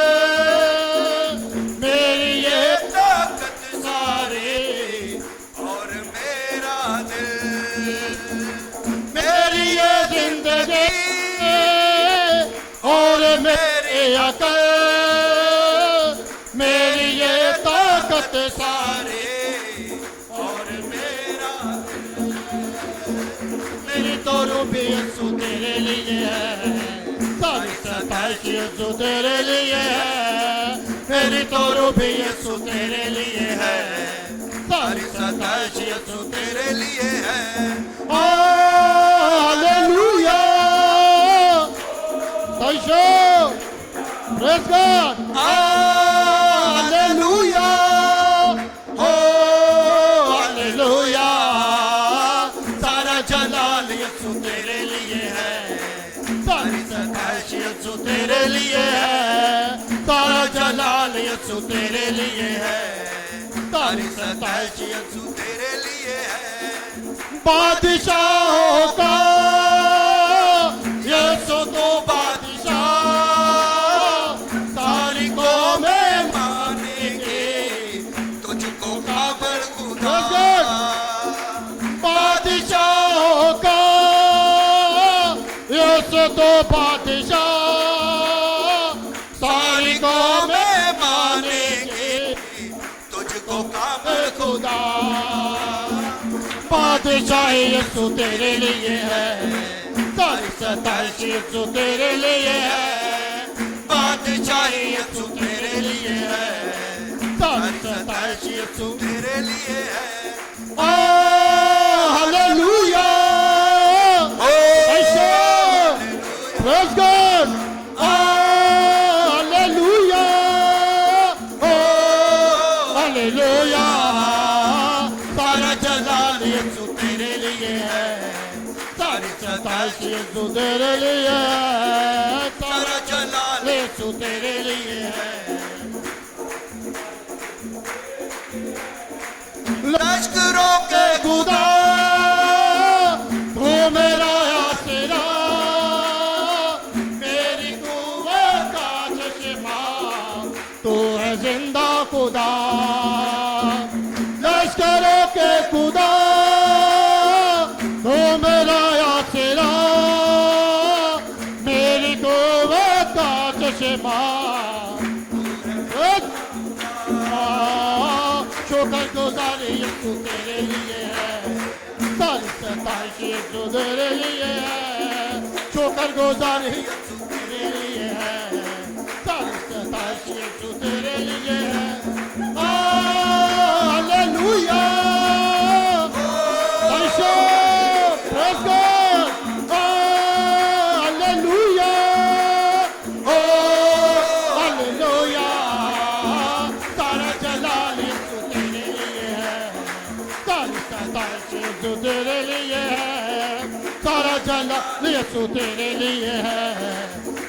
मेरी ये ताकत सारी और मेरा दिल, मेरी ये जिंदगी और मेरी अकल, मेरी ये ताकत सारी और मेरा, मेरी तो रूबी यीशु तेरे लिए है, सारी सताइश यीशु तेरे लिए है, मेरी तो रूबी यीशु तेरे लिए है, सारी सताइश यीशु तेरे लिए है hallelujah Thank you Praise God hallelujah हो हालेलुया सारा जलाल यीशु तेरे लिए है सारी सताइश यीशु तेरे लिए है सारा जलाल यीशु तेरे लिए है सारी सताइश यीशु तेरे लिए है बादशाहों का यीशु तो बादशाह सारी कौमें मानेंगे तुझको काबल खुदा बादशाहों का यीशु तो बादशाह सारी कौमें मानेंगे तुझको काबल खुदा बादशाह यीशु तेरे लिए है सारी सताइश यीशु तेरे लिए है बादशाह यीशु तेरे लिए है सारी सताइश यीशु तेरे लिए है hallelujah Praise God hallelujah hallelujah सारा जलाल यीशु तेरे लिए है सारी सताइश यीशु तेरे लिए है सारा जलाल यीशु तेरे लिए है लश्करों के खुदा तू मेरा आसरा मेरी कुव्वत का चश्मा तू है जिंदा खुदा लश्करों के खुदा तू मेरा आसरा मेरी कुव्वत का चश्मा शुक्र गुजारी यीशु तेरे लिए है सारी सताइश यीशु तेरे लिए है शुक्र गुजारी यीशु तेरे लिए है सारी सताइश यीशु तेरे लिए है hallelujah Praise God hallelujah hallelujah सारा जलाल यीशु तेरे लिए है सारी सताइश यीशु तेरे लिए है सारा जलाल यीशु तेरे लिए है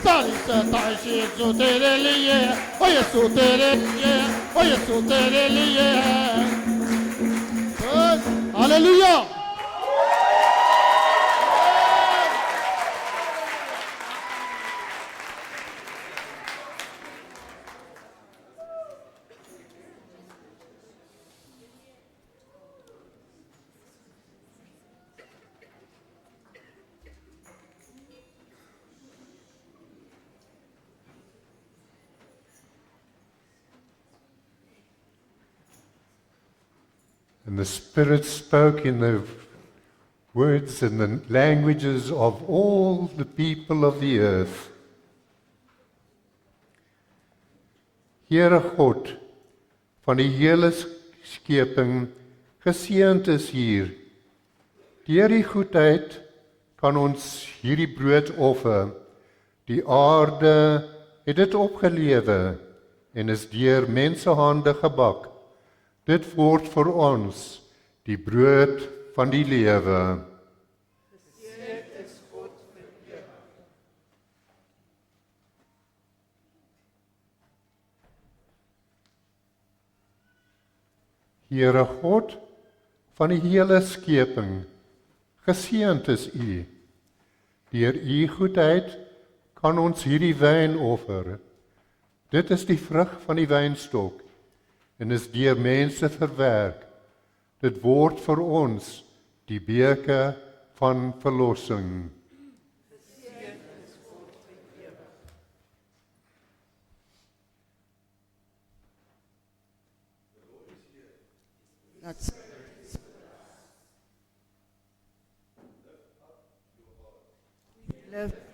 सारी सताइश यीशु तेरे लिए है ओ यीशु तेरे लिए है ओ यीशु तेरे लिए है hallelujah And the Spirit spoke in the words and the languages of all the people of the earth. Here God, van die hele skepping, geseënd is hier. Deur die goedheid kan ons hierdie brood offer. Die aarde het dit opgelewe en is deur mensehande gebak. Dit word vir ons die brood van die lewe. Here God van die hele skepping, geseënd is U. Deur U goedheid kan ons hierdie wyn offer. Dit is die vrug van die wynstok en is deur mense verwerk. Dit word vir ons die beker van verlossing. That's lift.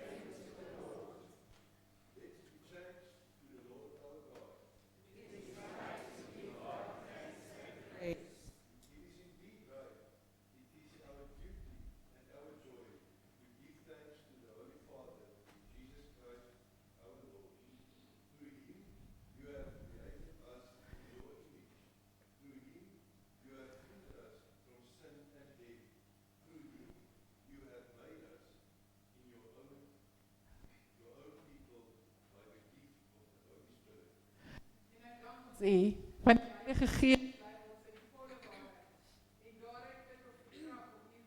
sê, want die Heilige Gees bly ons in die volle waarheid. En daaruit bid ons die krag om die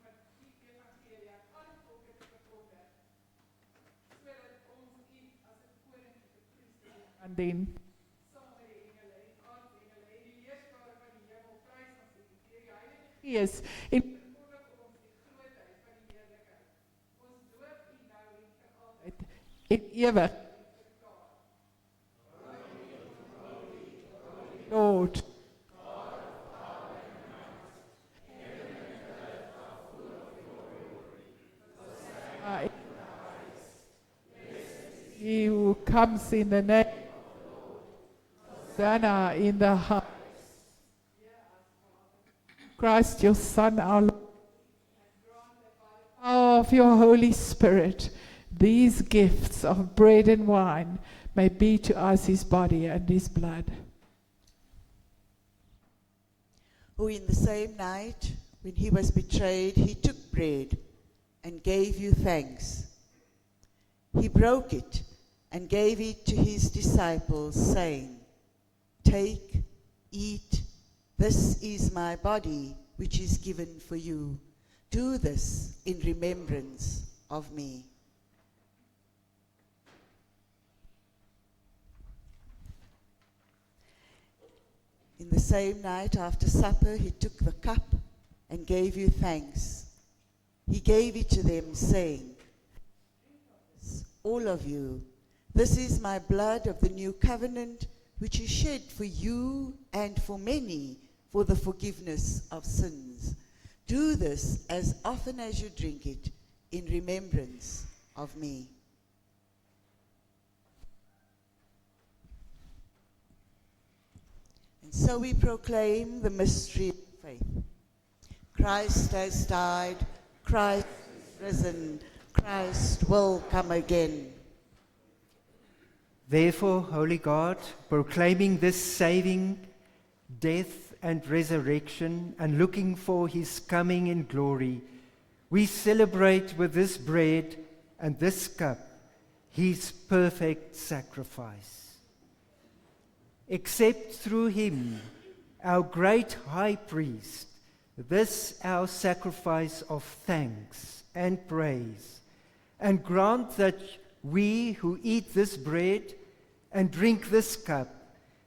evangelie aan alle volke te verkondig, sodat ons U as 'n koninklike priester kan dien. Saam met die engele en aartsengele en die leerskare van die hemel prys ons U deur die Heilige Gees en verkondig ons die grootheid van die heerlikheid. Ons doop U nou en vir altyd en ewig. Lord. He who comes in the name of Hosanna in the highest. Christ, your Son, our Lord, power of your Holy Spirit, these gifts of bread and wine may be to us his body and his blood. Who in the same night, when he was betrayed, he took bread and gave you thanks. He broke it and gave it to his disciples, saying, "Take, eat, this is my body, which is given for you. Do this in remembrance of me." In the same night after supper, he took the cup and gave you thanks. He gave it to them, saying, "All of you, this is my blood of the new covenant, which is shed for you and for many for the forgiveness of sins. Do this as often as you drink it in remembrance of me." And so we proclaim the mystery of faith. Christ has died, Christ is risen, Christ will come again. Therefore, Holy God, proclaiming this saving death and resurrection and looking for his coming in glory, we celebrate with this bread and this cup his perfect sacrifice. Accept through him, our great high priest, this our sacrifice of thanks and praise, and grant that we who eat this bread and drink this cup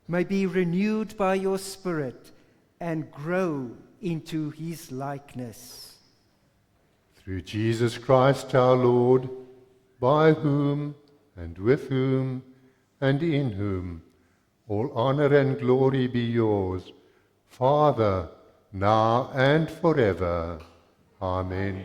may be renewed by your Spirit and grow into his likeness. Through Jesus Christ our Lord, by whom and with whom and in whom all honor and glory be yours, Father, now and forever. Amen.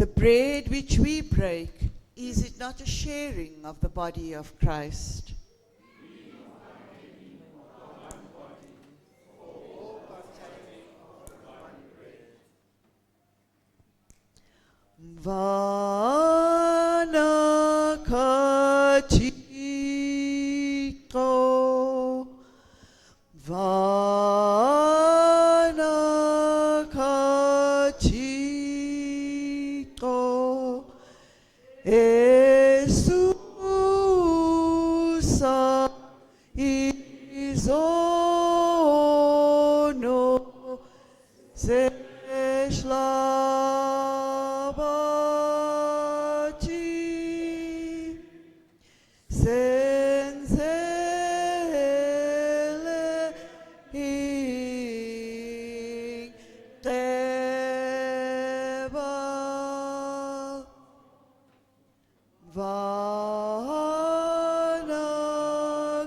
The bread which we break, is it not a sharing of the body of Christ? Vana katiko, vana katiko, Jesusa izono seshlabati senzele teba vana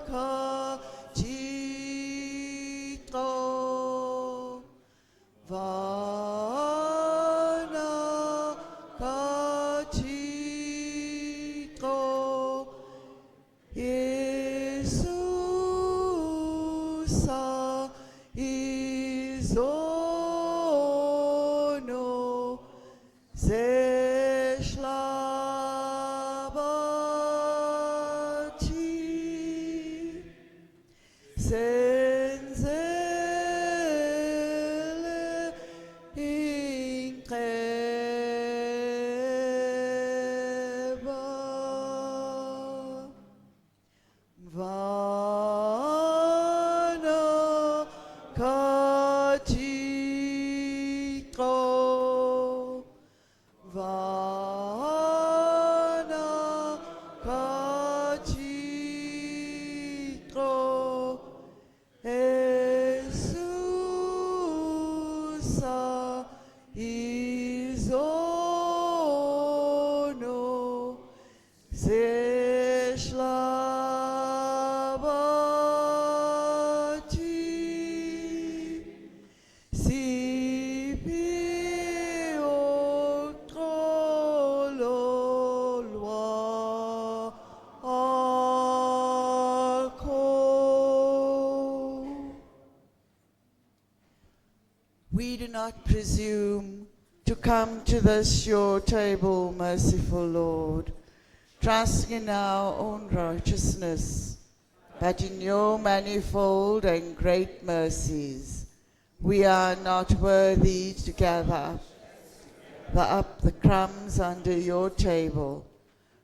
katiko vana katiko Jesusa izono seshlabati senzele inqeba vana katiko vana katiko Jesusa izono seshlabati sipi otrololwa ako. We do not presume to come to this your table, merciful Lord, trusting in our own righteousness, but in your manifold and great mercies. We are not worthy to gather up the crumbs under your table,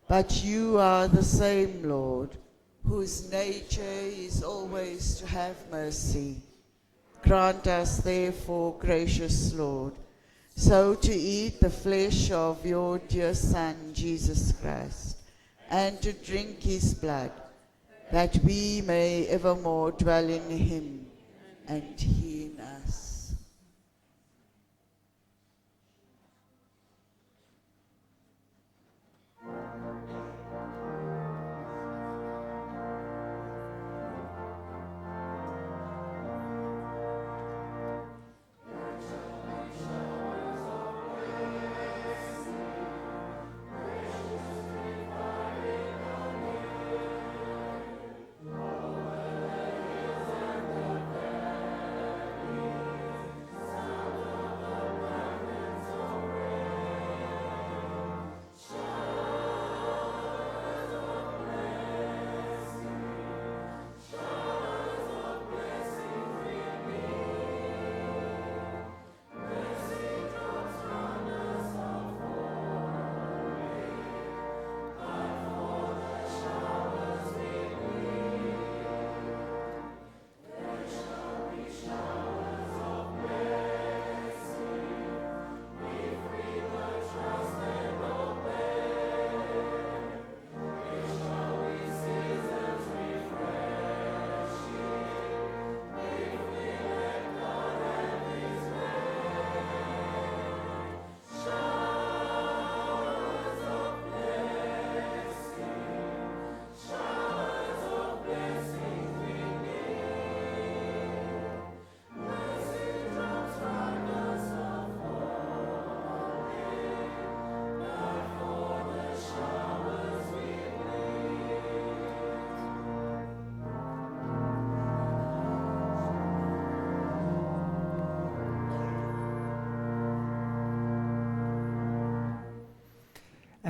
but you are the same Lord, whose nature is always to have mercy. Grant us, therefore, gracious Lord, so to eat the flesh of your dear Son, Jesus Christ, and to drink his blood, that we may evermore dwell in him and he in us.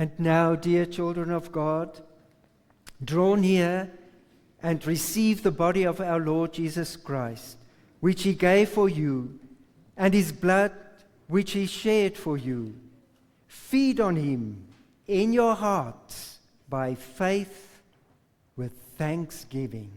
And now, dear children of God, draw near and receive the body of our Lord Jesus Christ, which he gave for you, and his blood, which he shed for you. Feed on him in your hearts by faith with thanksgiving.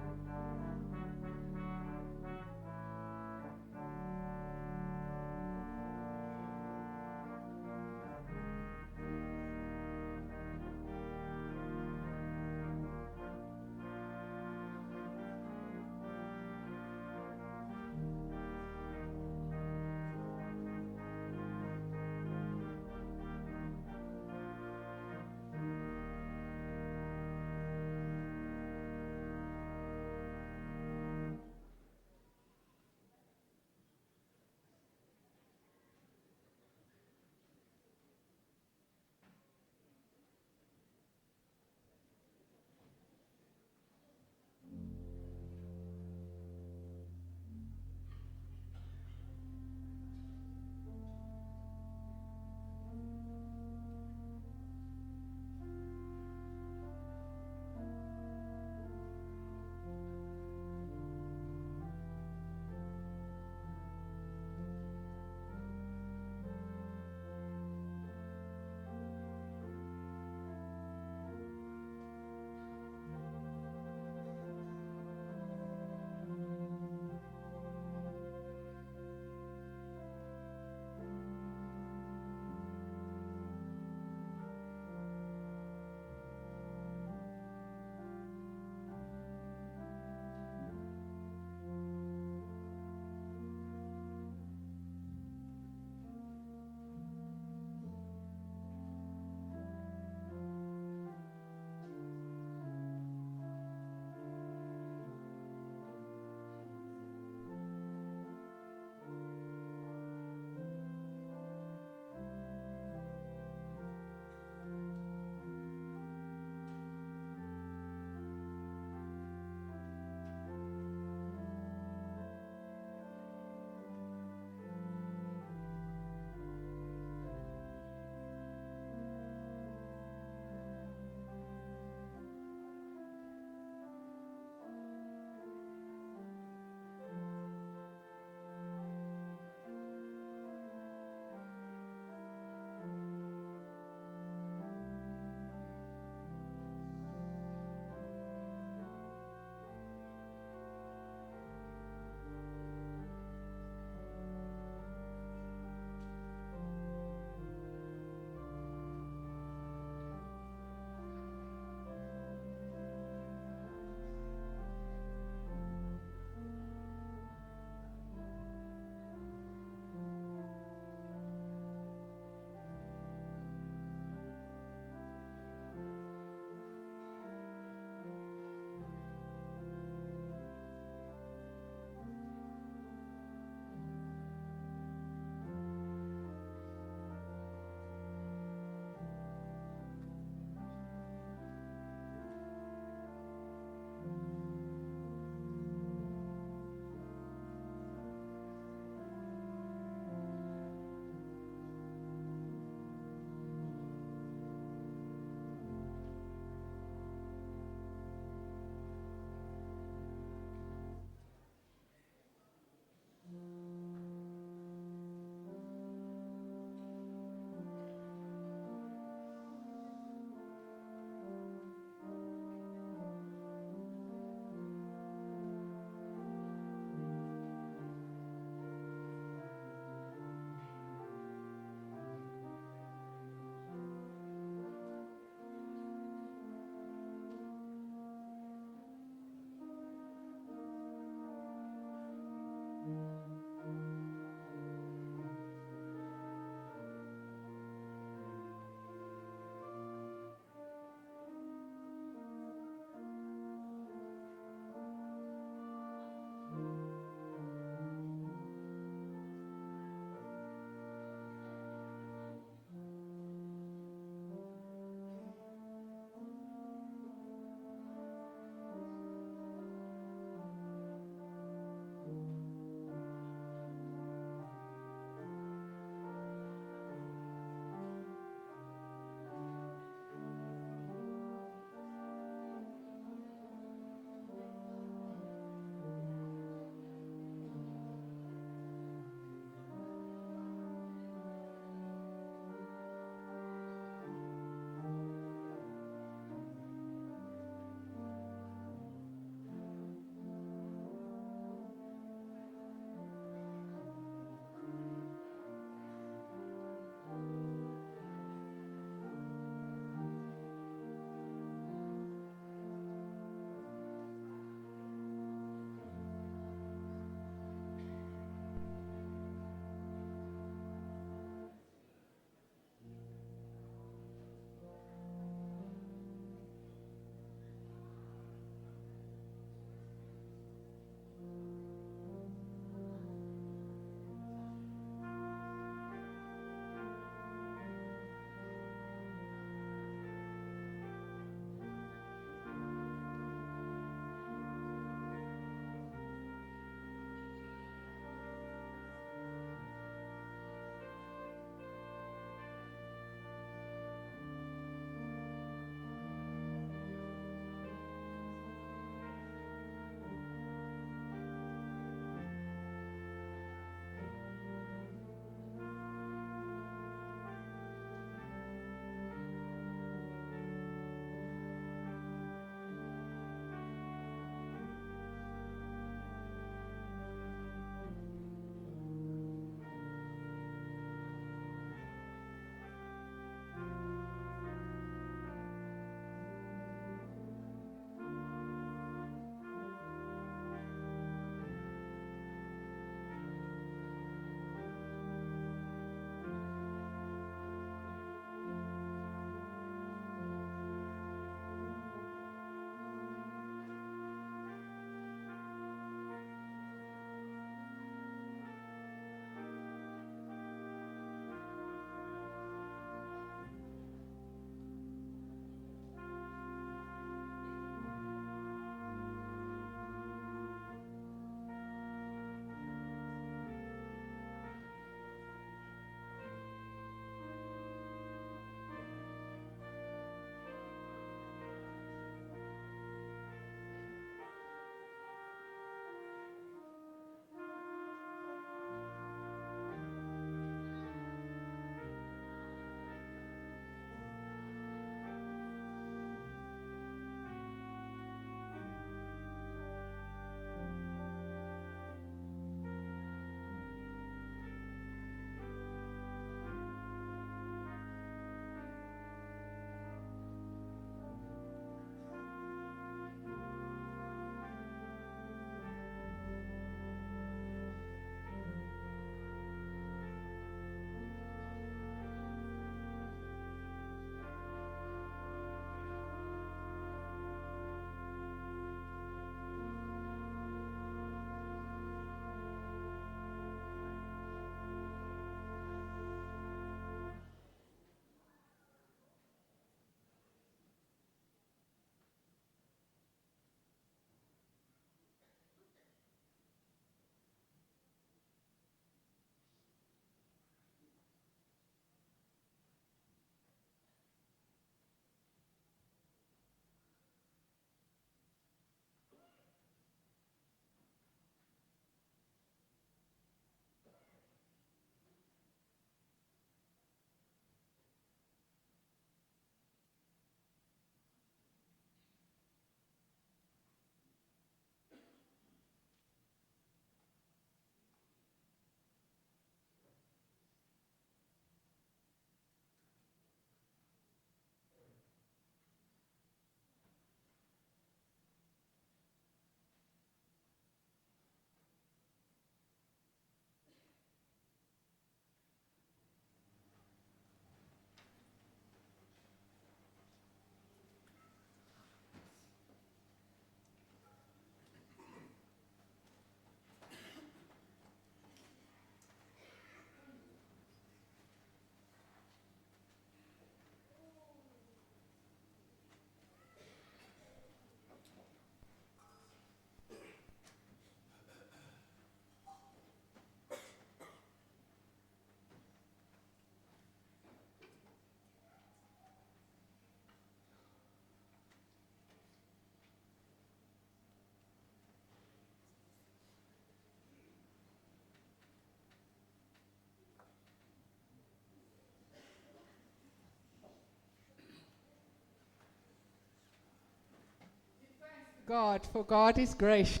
God, for God is gracious.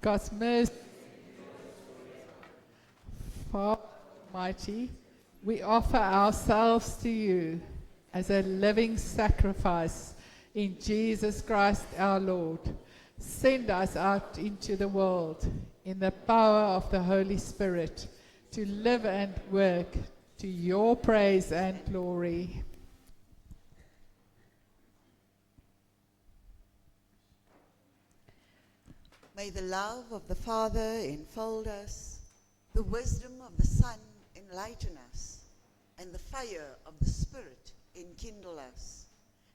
God's mercy. Father Almighty, we offer ourselves to you as a living sacrifice in Jesus Christ our Lord. Send us out into the world in the power of the Holy Spirit to live and work to your praise and glory. May the love of the Father enfold us, the wisdom of the Son enlighten us, and the fire of the Spirit enkindle us.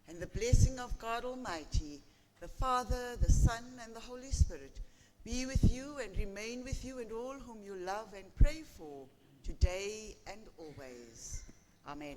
And the blessing of God Almighty, the Father, the Son, and the Holy Spirit be with you and remain with you and all whom you love and pray for, today and always. Amen.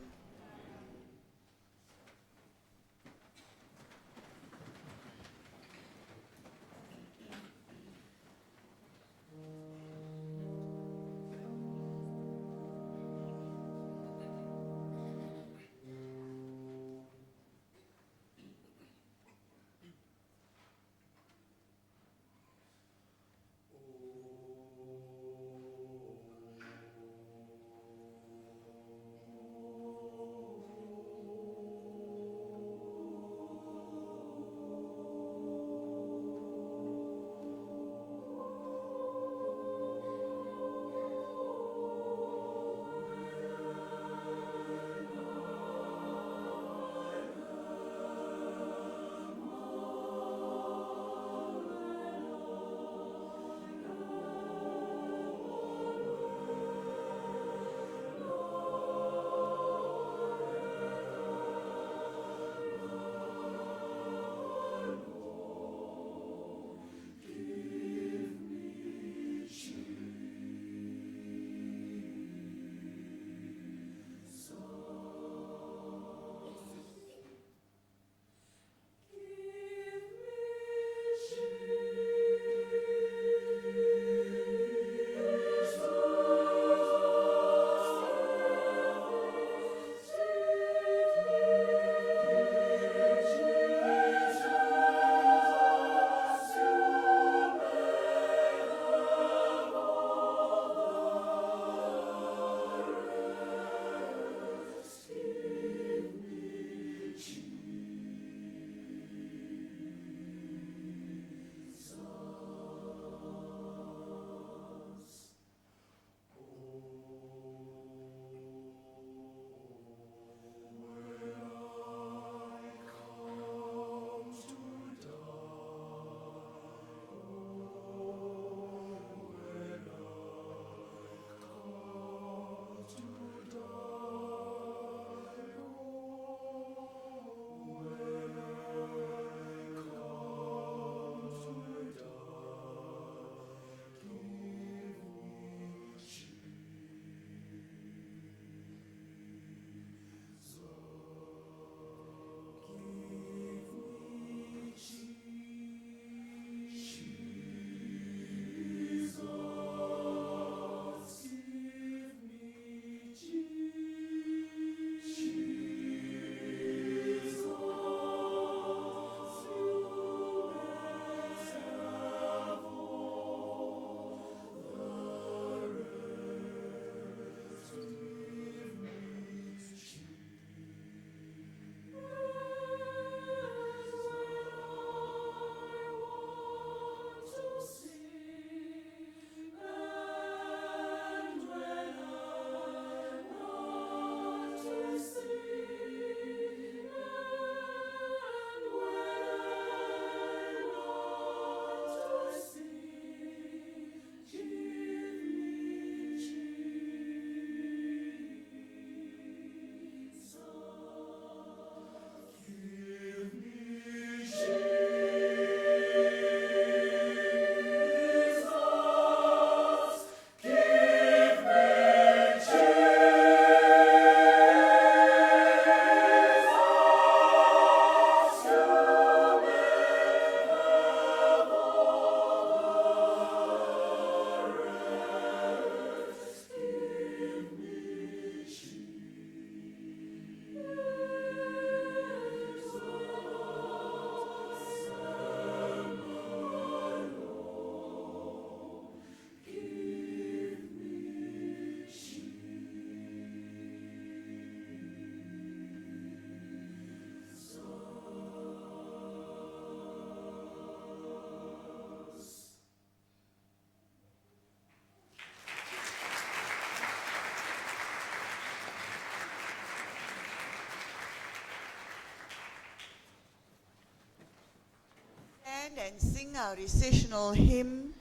and sing our recessional hymn,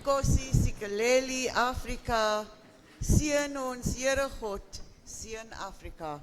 Kosi Sikeleli Afrika, seën ons Here God, seën Afrika.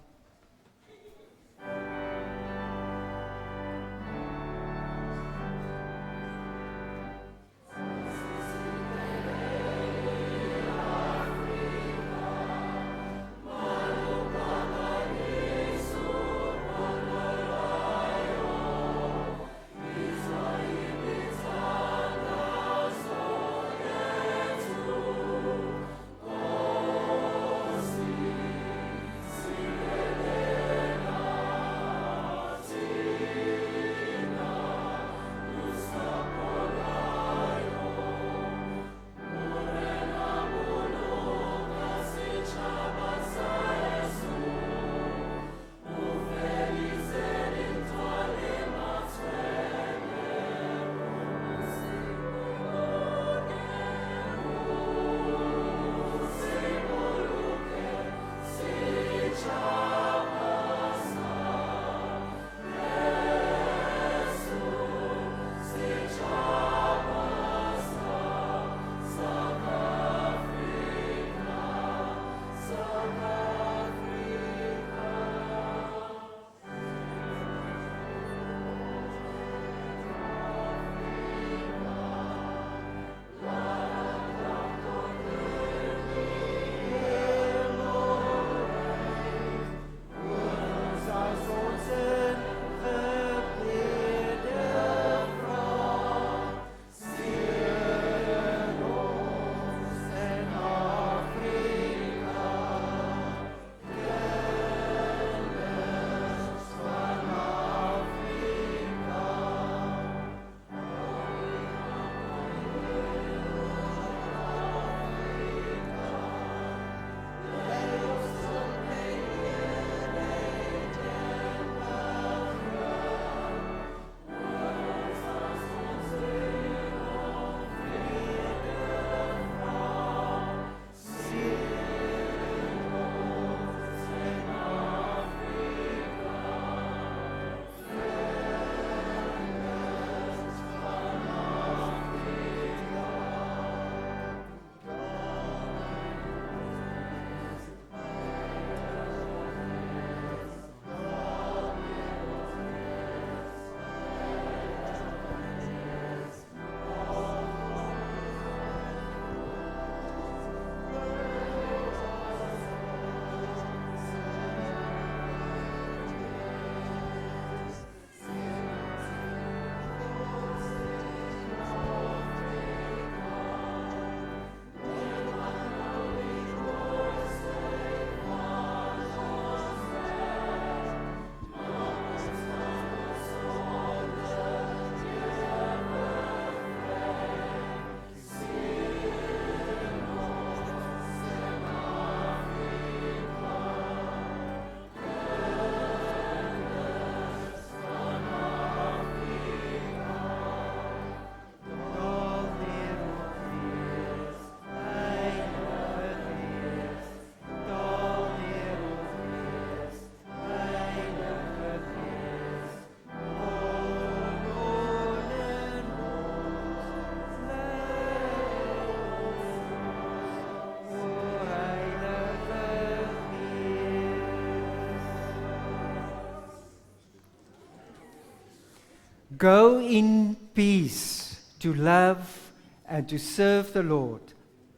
Go in peace to love and to serve the Lord.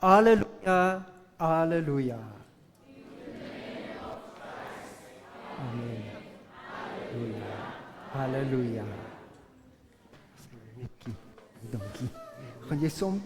Alleluia, alleluia. Amen. Alleluia, alleluia. Dankie. Gaan jy som